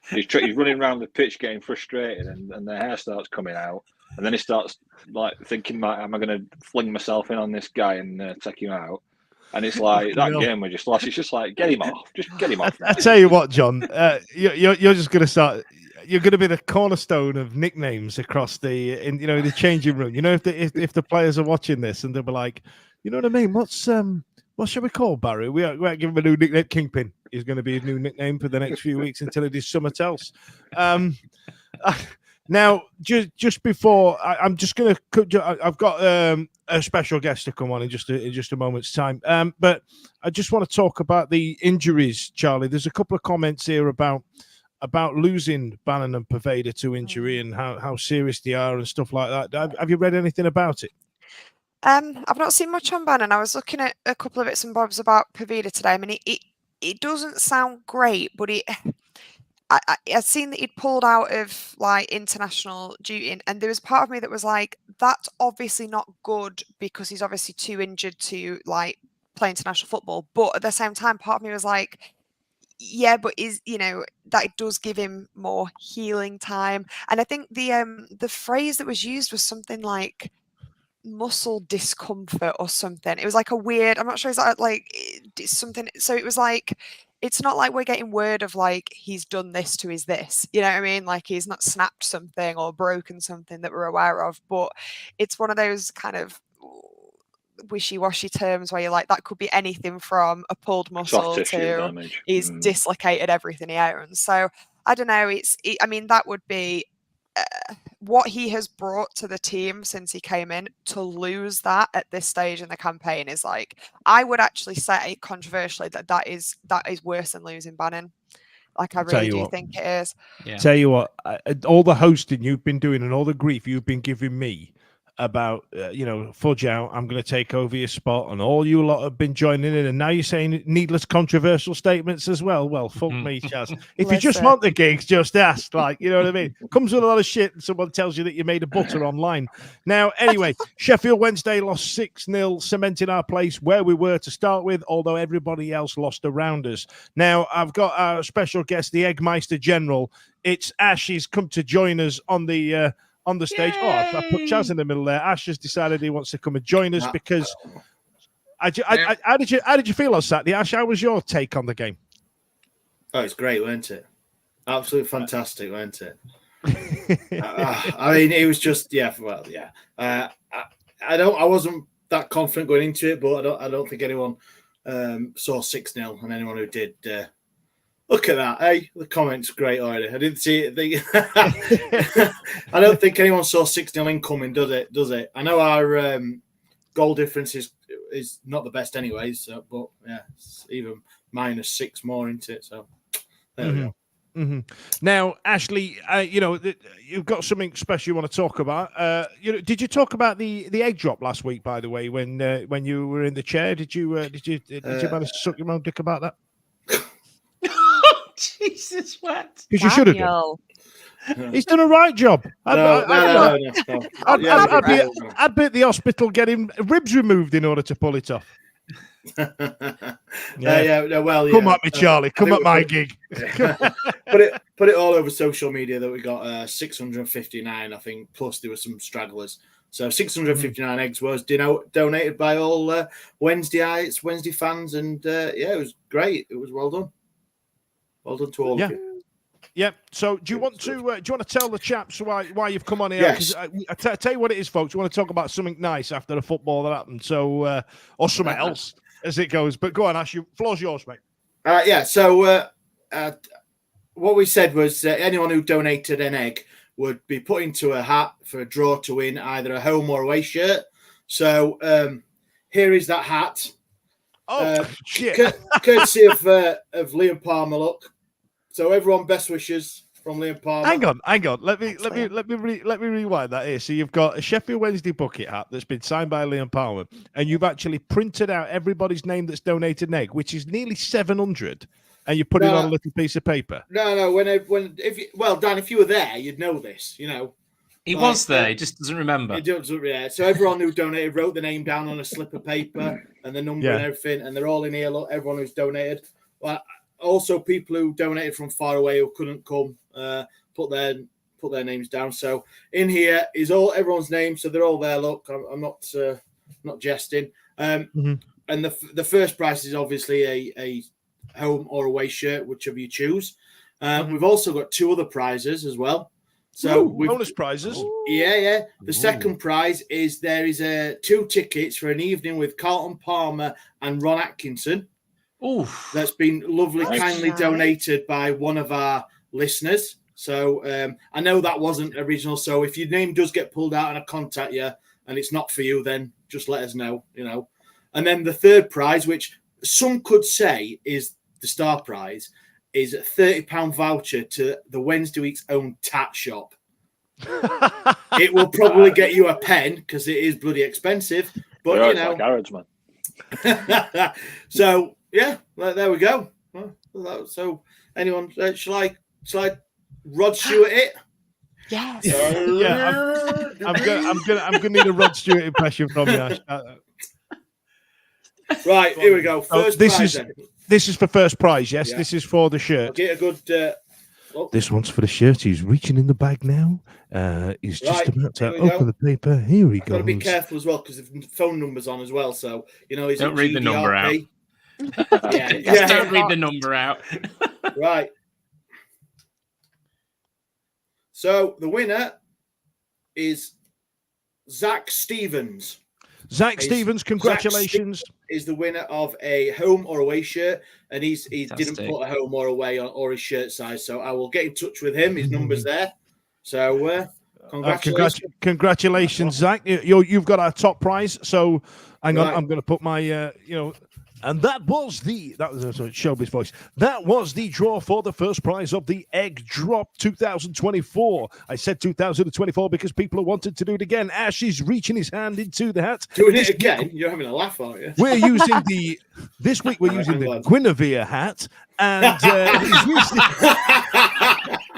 He's running around the pitch getting frustrated, and the hair starts coming out, and then he starts like thinking, am I going to fling myself in on this guy and take him out? And it's like that game we just lost. It's just like, get him off. Just get him off. I tell you what, John, you're just going to start. you're going to be the cornerstone of nicknames across the changing room. If the players are watching this and they'll be like, you know what I mean? What shall we call Barry? We are giving him a new nickname. Kingpin is going to be his new nickname for the next few weeks until it is something else. Now, just before I'm just going to, I've got a special guest to come on in just a moment's time. But I just want to talk about the injuries, Charlie. There's a couple of comments here about losing Bannon and Poveda to injury and how serious they are and stuff like that. Have you read anything about it? I've not seen much on Bannon. I was looking at a couple of bits and bobs about Poveda today. I mean, it doesn't sound great, but I've seen that he'd pulled out of like international duty, and there was part of me that was like, that's obviously not good because he's obviously too injured to like play international football. But at the same time, part of me was like, yeah, but that does give him more healing time. And I think the phrase that was used was something like muscle discomfort or something. It was like a weird, I'm not sure, is that like something? So it was like, it's not like we're getting word of like he's done this to his this, you know what I mean? Like he's not snapped something or broken something that we're aware of, but it's one of those kind of wishy-washy terms where you're like, that could be anything from a pulled muscle to he's dislocated everything he owns. So I don't know. I mean, that would be what he has brought to the team since he came in. To lose that at this stage in the campaign is like, I would actually say controversially that is worse than losing Bannon. Like I really do think it is. Yeah. Tell you what, all the hosting you've been doing and all the grief you've been giving me about Fudge out, I'm going to take over your spot, and all you lot have been joining in, and now you're saying needless controversial statements as well. Well, fuck me, Chaz. If you just want the gigs, just ask. Like, you know what I mean? Comes with a lot of shit, and someone tells you that you made a butter online. Now, anyway, Sheffield Wednesday lost 6-0, cementing our place where we were to start with, although everybody else lost around us. Now, I've got our special guest, the Eggmeister General. It's Ash. He's come to join us on the stage. Yay! Oh, I put Chaz in the middle there. Ash has decided he wants to come and join us because how did you feel on Saturday, Ash? How was your take on the game? Oh, it's great, weren't it? Absolutely fantastic, weren't it? I mean, it was just I wasn't that confident going into it, but I don't think anyone saw 6-0, and anyone who did. Look at that, hey? The comments great already. I didn't see it. I don't think anyone saw 6-0 incoming, does it? I know our goal difference is not the best anyway, so, but yeah, it's even -6 more into it. So there we go. Mm-hmm. Now, Ashley, you've got something special you want to talk about. Did you talk about the egg drop last week? By the way, when you were in the chair, did you manage to suck your own dick about that? Jesus, what? Because you should have done. He's done a right job. No. I'd be at the hospital getting ribs removed in order to pull it off. Come at me, Charlie. Come at my gig. Put it all over social media that we got 659, I think. Plus there were some stragglers. So 659 eggs was donated by all Wednesday fans, and it was great. It was well done. Well done to all of you. Yeah. So, do you want to tell the chaps why you've come on here? Yes. I tell you what it is, folks. You want to talk about something nice after the football that happened, so or something else as it goes. But go on, Ash. Floor's yours, mate. So what we said was anyone who donated an egg would be put into a hat for a draw to win either a home or away shirt. So here is that hat. Oh shit! Courtesy of Liam Palmer. Look, so everyone, best wishes from Liam Palmer. Hang on. Let me rewind that here. So you've got a Sheffield Wednesday bucket hat that's been signed by Liam Palmer, and you've actually printed out everybody's name that's donated an egg, which is nearly 700, and you put it on a little piece of paper. No. Dan, if you were there, you'd know this. He was there. He just doesn't remember. He doesn't. Yeah. So everyone who donated wrote the name down on a slip of paper and the number and everything, and they're all in here. Look, everyone who's donated. Well, also people who donated from far away who couldn't come, put their names down. So in here is everyone's name. So they're all there. Look, I'm not jesting. And the first prize is obviously a home or away shirt, whichever you choose. We've also got 2 other prizes as well. So bonus prizes. Yeah. The second prize is there is 2 tickets for an evening with Carlton Palmer and Ron Atkinson. Oof. That's been lovely, Nice. kindly donated by one of our listeners. So I know that wasn't original. So if your name does get pulled out and I contact you and it's not for you, then just let us know, And then the third prize, which some could say is the star prize, is a £30 voucher to the Wednesday week's own tat shop. It will probably get you a pen because it is bloody expensive. But, It's like garage, man. So, yeah, there we go. So, anyone, shall I Rod Stewart it? Yes. I'm gonna need a Rod Stewart impression from you, Ash. Right, here we go. First prize. This is for first prize, yes. Yeah. This is for the shirt. I'll get a good. This one's for the shirt. He's reaching in the bag now. He's just about to open the paper. Here he goes. Got to be careful as well because the phone number's on as well. So he's don't read the number out. Just don't read the number out. Right. So the winner is Zach Stevens. Zach Stevens, congratulations. Zach is the winner of a home or away shirt, and he didn't put a home or away or his shirt size. So I will get in touch with him. His number's there. So congratulations. Congratulations, Zach. You've got our top prize. So hang on, I'm going to put my and that was Shelby's voice. That was the draw for the first prize of the Egg Drop 2024. I said 2024 because people have wanted to do it again. Ash is reaching his hand into the hat. Doing it again? You're having a laugh, aren't you? We're using this week we're using the Guinevere hat, and he's using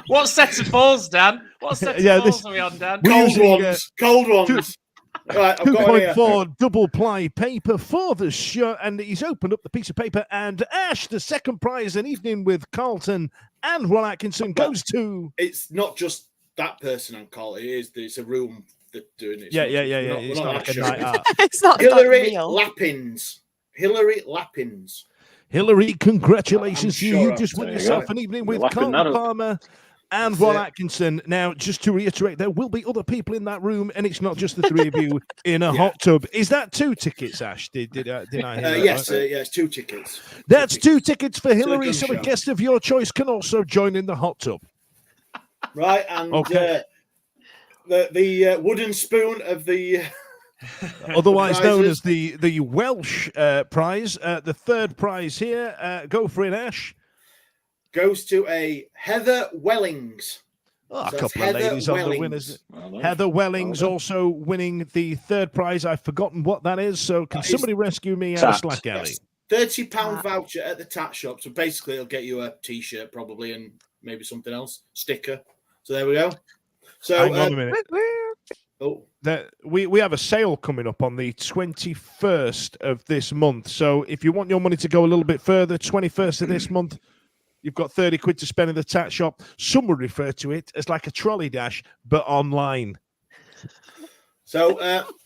What set of balls, Dan? What set of balls are we on, Dan? Cold ones. Right, 2.4 double ply paper for the shirt, and he's opened up the piece of paper. And Ash, the second prize, an evening with Carlton and Ron Atkinson, goes to. It's not just that person on call. It's a room that doing it. Yeah. It's not like a night out. It's not Hillary Lappins. Hillary, congratulations to you. Sure You just won yourself an evening with Carlton Palmer and Ron Atkinson. Now, just to reiterate, there will be other people in that room, and it's not just the three of you in a hot tub. Is that 2 tickets, Ash? Did I hear that? Yes, right? yes, 2 tickets. That's 2 tickets for Hillary, so a guest of your choice can also join in the hot tub. Right, and the wooden spoon of the... Otherwise known as the Welsh prize. The third prize here, go for it, Ash. Goes to a Heather Wellings. A couple of ladies on the winners. Heather Wellings also winning the third prize. I've forgotten what that is, so can somebody rescue me out of Slack Alley? £30 voucher at the tat shop. So basically, it'll get you a T-shirt probably and maybe something else, sticker. So there we go. So hang on a minute. We have a sale coming up on the 21st of this month. So if you want your money to go a little bit further, 21st of this month, you've got 30 quid to spend in the tat shop. Some would refer to it as like a trolley dash, but online. So,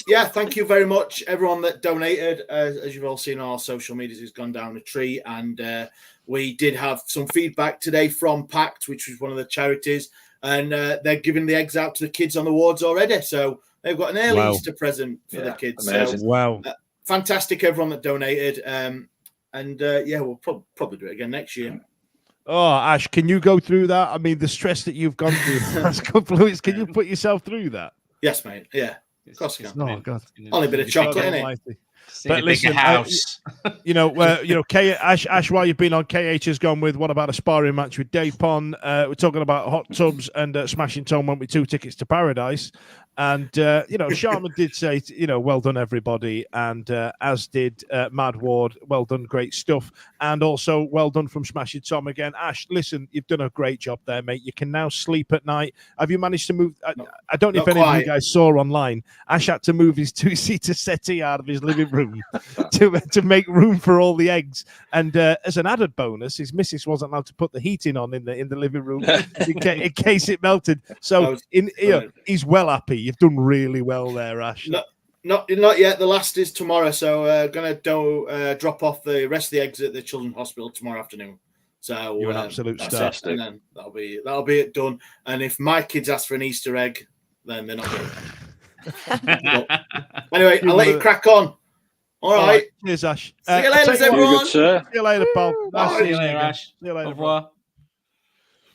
thank you very much, everyone that donated. As you've all seen on our social medias, it's gone down a tree. And we did have some feedback today from Pact, which was one of the charities. And they're giving the eggs out to the kids on the wards already. So they've got an early Easter present for the kids. Amazing. So, fantastic, everyone that donated. We'll probably do it again next year. Oh, Ash, can you go through that? I mean, the stress that you've gone through the last couple of weeks, can you put yourself through that? Yes, mate. Yeah. Of course I can. Oh, God. Only a bit of chocolate, innit? But listen, house. Ash, while you've been on, KH has gone with what about a sparring match with Dave Pon? We're talking about hot tubs, and Smashing Tom went with 2 tickets to Paradise. And, Sharman did say, well done, everybody. And as did Mad Ward, well done, great stuff. And also, well done from Smashing Tom again. Ash, listen, you've done a great job there, mate. You can now sleep at night. Have you managed to move? I don't know if any of you guys saw online. Ash had to move his 2-seater settee out of his living room to make room for all the eggs. And as an added bonus, his missus wasn't allowed to put the heating on in the living room in case it melted. So he's well happy. You've done really well there, Ash. Not yet. The last is tomorrow, so going to drop off the rest of the eggs at the Children's Hospital tomorrow afternoon. So You're an absolute that's star. it. And then that'll be it done. And if my kids ask for an Easter egg, then they're not going to. Anyway, I'll let you crack on. All right. Cheers, Ash. See you later, everyone. Good, sir. See you later, pal. See you later, Ash. See you later. Au revoir.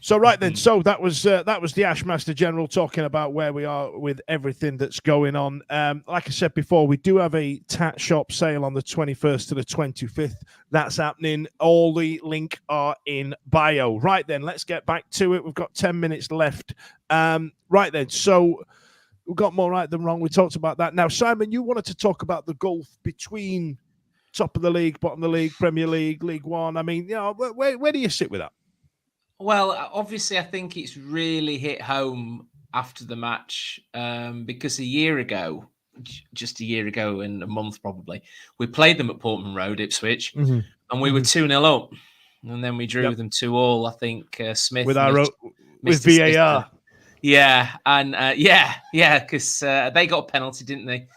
So right then, so that was the Ashmaster General talking about where we are with everything that's going on. Like I said before, we do have a tat shop sale on the 21st to the 25th. That's happening. All the link are in bio. Right then, let's get back to it. We've got 10 minutes left. Right then, so we've got more right than wrong. We talked about that. Now, Simon, you wanted to talk about the gulf between top of the league, bottom of the league, Premier League, League One. I mean, you know, where do you sit with that? Well, obviously, I think it's really hit home after the match because just a year ago and a month probably, we played them at Portman Road, Ipswich, and we were 2-0 up. And then we drew them 2-2. I think Smith with VAR. Yeah, and because they got a penalty, didn't they?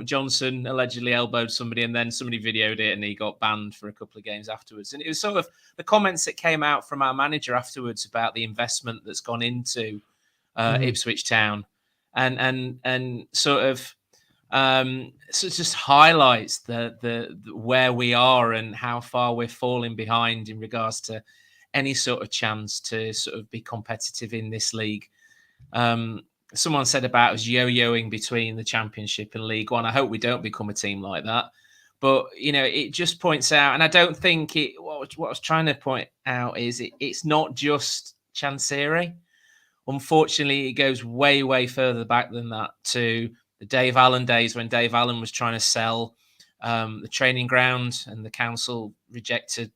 Johnson allegedly elbowed somebody, and then somebody videoed it, and he got banned for a couple of games afterwards. And it was sort of the comments that came out from our manager afterwards about the investment that's gone into Ipswich Town, and sort of so it just highlights the where we are and how far we're falling behind in regards to any sort of chance to sort of be competitive in this league. Someone said about us yo-yoing between the Championship and League One. I hope we don't become a team like that. But, you know, it just points out, and I don't think what I was trying to point out is it's not just Chancery. Unfortunately, it goes way, way further back than that to the Dave Allen days when Dave Allen was trying to sell the training ground and the council rejected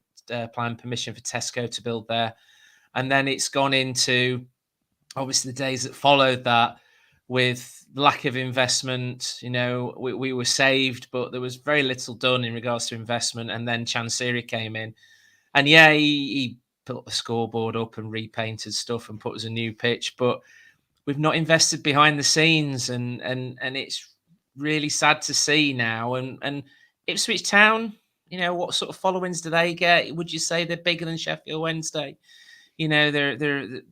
planning permission for Tesco to build there. And then it's gone into obviously the days that followed that with lack of investment. You know, we were saved, but there was very little done in regards to investment. And then Chancery came in, and he put the scoreboard up and repainted stuff and put us a new pitch, but we've not invested behind the scenes, and it's really sad to see now. And Ipswich Town, you know, what sort of followings do they get? Would you say they're bigger than Sheffield Wednesday? You know, they're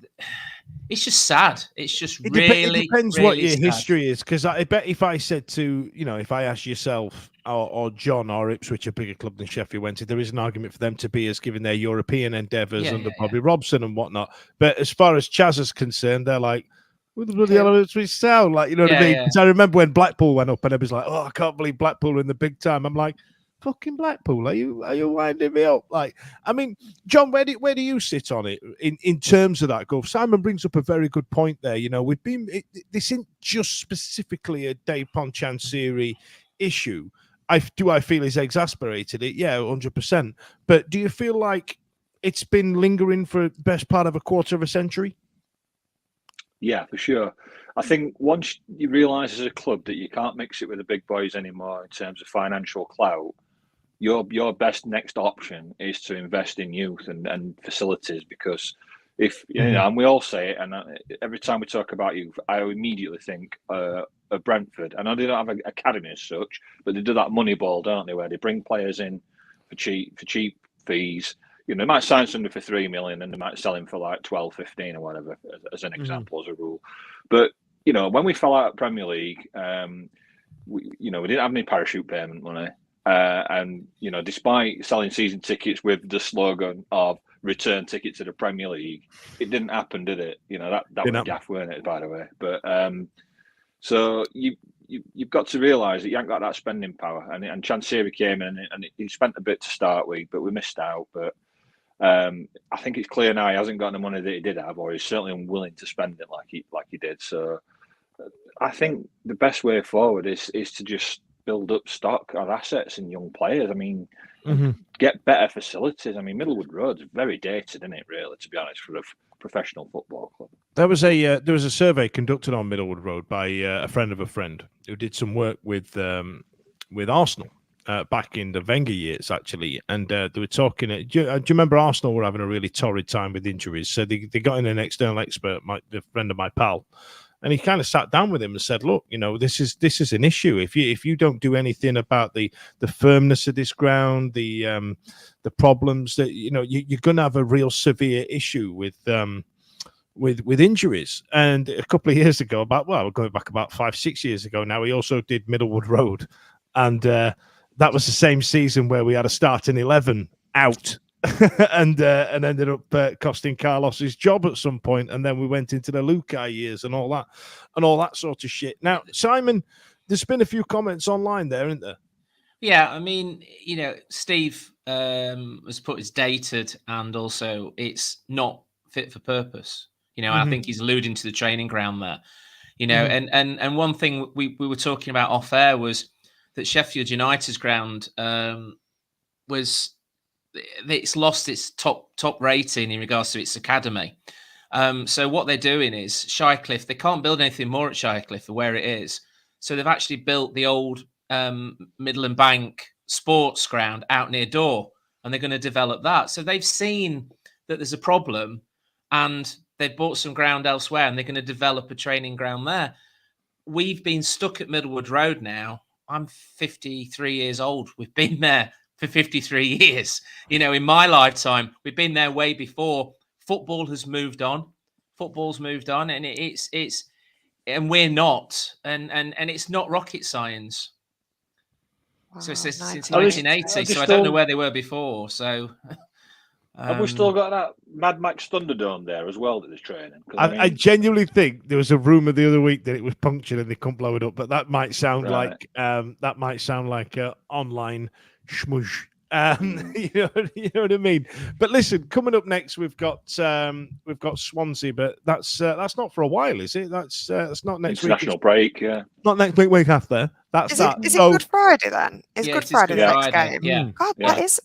it's just sad. It's just it depends really what your sad. History is, because I bet if I said to, you know, if I asked yourself or John or Ipswich a bigger club than Sheffield Wednesday, there is an argument for them to be, as given their European endeavours under Bobby Robson and whatnot. But as far as Chaz is concerned, they're like, who the bloody hell is Ipswich Town? Like, you know what I mean? Because I remember when Blackpool went up and it was like, oh, I can't believe Blackpool are in the big time. I'm like, fucking Blackpool, are you winding me up? Like, I mean, John, where do you sit on it in terms of that gulf? Simon brings up a very good point there. You know, this isn't just specifically a Dave Ponchansiri issue. I feel he's exasperated it? Yeah, 100%. But do you feel like it's been lingering for the best part of a quarter of a century? Yeah, for sure. I think once you realise as a club that you can't mix it with the big boys anymore in terms of financial clout, your best next option is to invest in youth and facilities, because if you know, and we all say it, and every time we talk about youth, I immediately think of Brentford. And I do not have an academy as such, but they do that money ball, don't they, where they bring players in for cheap fees. You know, they might sign somebody for 3 million and they might sell him for like 12, 15 or whatever, as an example, as a rule. But you know, when we fell out of Premier League, we didn't have any parachute payment money. And, you know, despite selling season tickets with the slogan of return ticket to the Premier League, it didn't happen, did it? You know, that was gaff, weren't it, by the way? But so you've got to realise that you haven't got that spending power. And Chancery came in and he spent a bit to start with, but we missed out. But I think it's clear now he hasn't got the money that he did have, or he's certainly unwilling to spend it like he did. So I think the best way forward is to just build up stock of assets and young players. I mean, get better facilities. I mean, Middlewood Road's very dated, isn't it, really, to be honest, for a professional football club. There was a survey conducted on Middlewood Road by a friend of a friend who did some work with Arsenal back in the Wenger years, actually. And they were talking. Do you remember Arsenal were having a really torrid time with injuries? So they got in an external expert, the friend of my pal, And he kind of sat down with him and said, "Look, this is an issue. If you don't do anything about the firmness of this ground, the problems that you're going to have a real severe issue with injuries." And a couple of years ago, we're going back about 5-6 years ago now, he also did Middlewood Road, and that was the same season where we had a starting 11 out. and ended up costing Carlos his job at some point, and then we went into the Lukai years and all that sort of shit. Now, Simon, there's been a few comments online there, isn't there? Yeah, I mean, Steve has put it's dated, and also it's not fit for purpose. I think he's alluding to the training ground there. And one thing we were talking about off air was that Sheffield United's ground it's lost its top rating in regards to its academy. So what they're doing is Shirecliffe, they can't build anything more at Shirecliffe for where it is. So they've actually built the old Midland Bank sports ground out near Dore, and they're going to develop that. So they've seen that there's a problem, and they've bought some ground elsewhere, and they're going to develop a training ground there. We've been stuck at Middlewood Road now. I'm 53 years old. We've been there for 53 years. In my lifetime, we've been there way before. Football has moved on. Football's moved on, and and we're not. And it's not rocket science. Wow, so since nice. 1980. So I don't know where they were before. So have we still got that Mad Max Thunderdome there as well that is training? I genuinely think there was a rumor the other week that it was punctured and they couldn't blow it up, but that might sound like online schmoosh. You know what I mean? But listen, coming up next, we've got Swansea, but that's not for a while, is it? That's not next week. International break, yeah. Not next week after. Is it Good Friday then? Is Good Friday the next game? Yeah. God, that is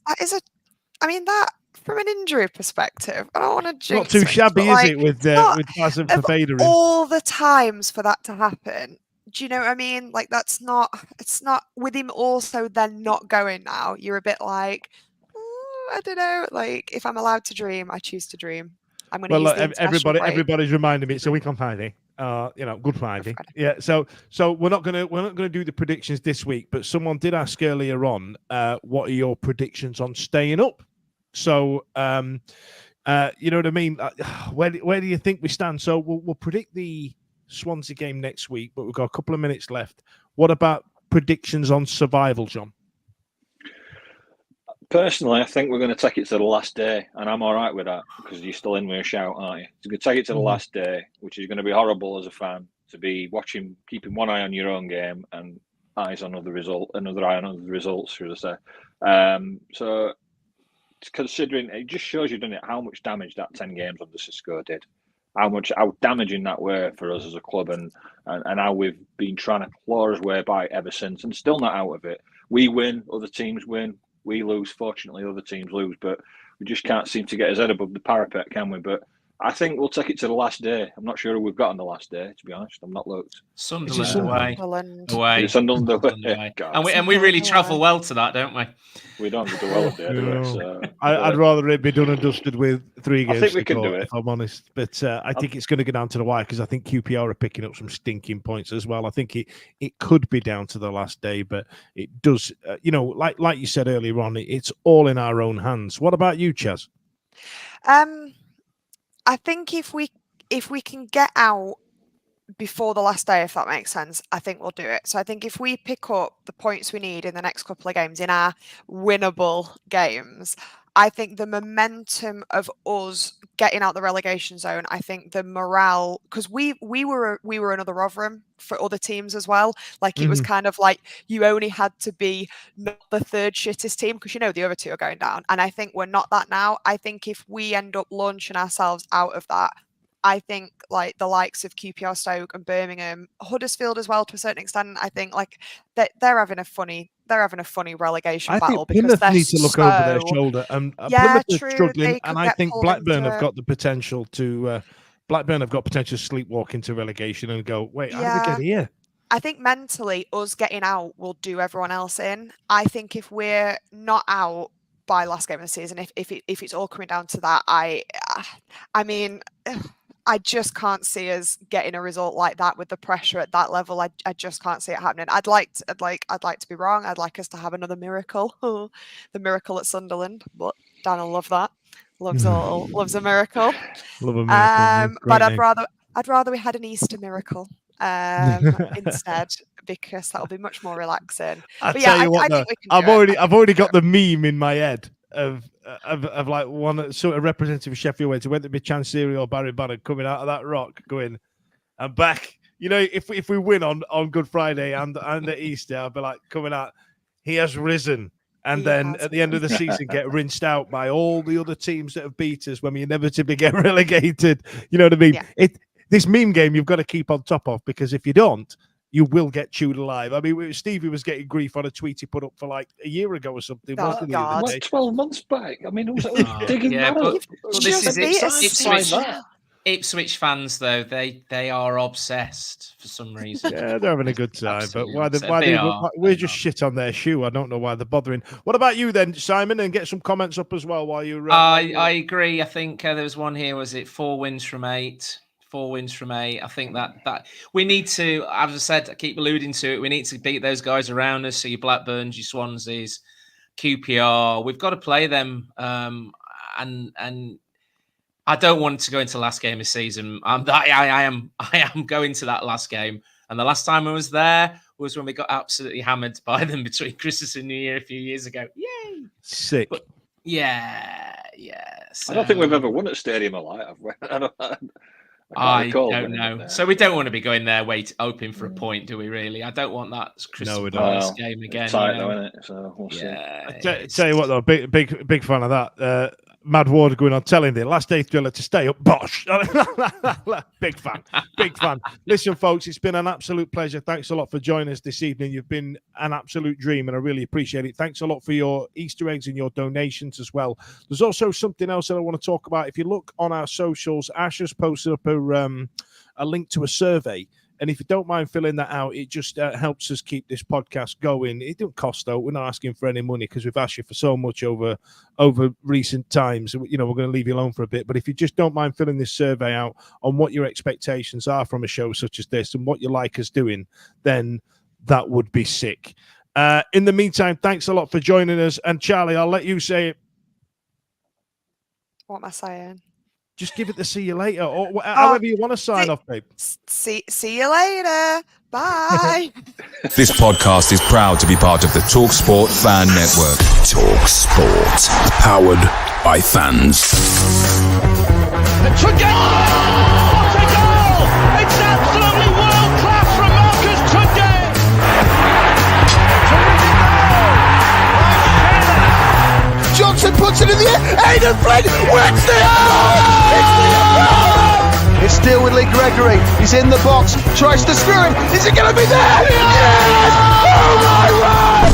that from an injury perspective, I don't want to jinx not too shabby, is it? With Baz and Fafeda in. All the times for that to happen. Do you know what I mean? Like, it's not with him also then not going now. You're a bit like, I don't know. Like, if I'm allowed to dream, I choose to dream. I'm going to use the international break. Everybody's reminding me it's a week on Friday. Good Friday. Yeah. So we're not gonna do the predictions this week, but someone did ask earlier on, what are your predictions on staying up? So you know what I mean? Where do you think we stand? So we'll predict the Swansea game next week, but we've got a couple of minutes left. What about predictions on survival, John? Personally, I think we're going to take it to the last day, and I'm all right with that because you're still in with a shout, aren't you? So we're going to take it to the last day, which is going to be horrible as a fan to be watching, keeping one eye on your own game and another eye on other results, should I say? So, considering it just shows you, doesn't it, how much damage that 10 games under Cisco did. How damaging that were for us as a club, and how we've been trying to claw our way by ever since, and still not out of it. We win, other teams win. We lose. Fortunately, other teams lose, but we just can't seem to get his head above the parapet, can we? But I think we'll take it to the last day. I'm not sure who we've got on the last day, to be honest. I'm not looked. Sunderland away. Sunderland away. And we really travel well to that, don't we? We don't do well up there, do we? So, I'd rather it be done and dusted with 3 games. I think we can do it, if I'm honest. But I think it's going to go down to the wire because I think QPR are picking up some stinking points as well. I think it could be down to the last day, but it does. Like you said earlier on, it's all in our own hands. What about you, Chaz? I think if we can get out before the last day, if that makes sense, I think we'll do it. So I think if we pick up the points we need in the next couple of games, in our winnable games, I think the momentum of us getting out the relegation zone, I think the morale, because we were another Rotherham for other teams as well. Like it was kind of like you only had to be not the third shittest team because the other two are going down. And I think we're not that now. I think if we end up launching ourselves out of that, I think like the likes of QPR, Stoke and Birmingham, Huddersfield as well to a certain extent, I think like they're having a funny relegation battle because Plymouth they need to look over their shoulder. And Plymouth are struggling, and I think Blackburn have got the potential to sleepwalk into relegation and go, wait, how did we get here? I think mentally, us getting out will do everyone else in. I think if we're not out by last game of the season, if it's all coming down to that, I mean, I just can't see us getting a result like that with the pressure at that level. I just can't see it happening. I'd like to be wrong. I'd like us to have another miracle, the miracle at Sunderland. But Dan will love that. Loves a miracle. Love a miracle. But I'd rather we had an Easter miracle instead, because that'll be much more relaxing. I think we can I've already got the meme in my head of like one sort of representative of Sheffield Wednesday, whether it be Chansiri or Barry Bannon, coming out of that rock going, I'm back. You know, if we win on Good Friday and at Easter, I'll be like coming out, he has risen. And then at the end of the season, get rinsed out by all the other teams that have beat us when we inevitably get relegated. You know what I mean? Yeah. This meme game you've got to keep on top of, because if you don't, you will get chewed alive. I mean, Stevie was getting grief on a tweet he put up for like a year ago or something. Oh, God. What, 12 months back? I mean, who's digging that but up? this is Ipswich fans, though. They are obsessed for some reason. Yeah, they're having a good time. Absolutely But we're just shit on their shoe. I don't know why they're bothering. What about you then, Simon? And get some comments up as well while you're... I agree. I think there was one here. Was it 4 wins from 8? 4 wins from 8. I think that we need to, as I said, I keep alluding to it, we need to beat those guys around us. So your Blackburns, your Swanseas, QPR. We've got to play them. And I don't want to go into the last game of the season. I am going to that last game. And the last time I was there was when we got absolutely hammered by them between Christmas and New Year a few years ago. Yay! Sick. But, yeah. So, I don't think we've ever won at Stadium alive, have we? I don't know. So we don't want to be going there hoping for a point, do we really? I don't want that Christmas game again. Tight though, isn't it? So we'll see. Tell you what though, big fan of that. Mad Ward going on telling the last eighth driller to stay up. Bosh. Big fan. Listen, folks, it's been an absolute pleasure. Thanks a lot for joining us this evening. You've been an absolute dream, and I really appreciate it. Thanks a lot for your Easter eggs and your donations as well. There's also something else that I want to talk about. If you look on our socials, Ash has posted up a link to a survey. And if you don't mind filling that out, it just helps us keep this podcast going. It don't cost, though. We're not asking for any money because we've asked you for so much over recent times. You know, we're going to leave you alone for a bit. But if you just don't mind filling this survey out on what your expectations are from a show such as this and what you like us doing, then that would be sick. In the meantime, thanks a lot for joining us. And Charlie, I'll let you say it. What am I saying? Just give it the see you later, or however you want to sign off, babe. See you later. Bye. This podcast is proud to be part of the TalkSport Fan Network. TalkSport. Powered by fans. What a goal! It's absolutely world class from Marcus Tunde. Johnson puts it in the air. Aidan Flynn wins the It's still with Lee Gregory. He's in the box. Tries to screw him. Is it going to be there? Yes! Oh my word!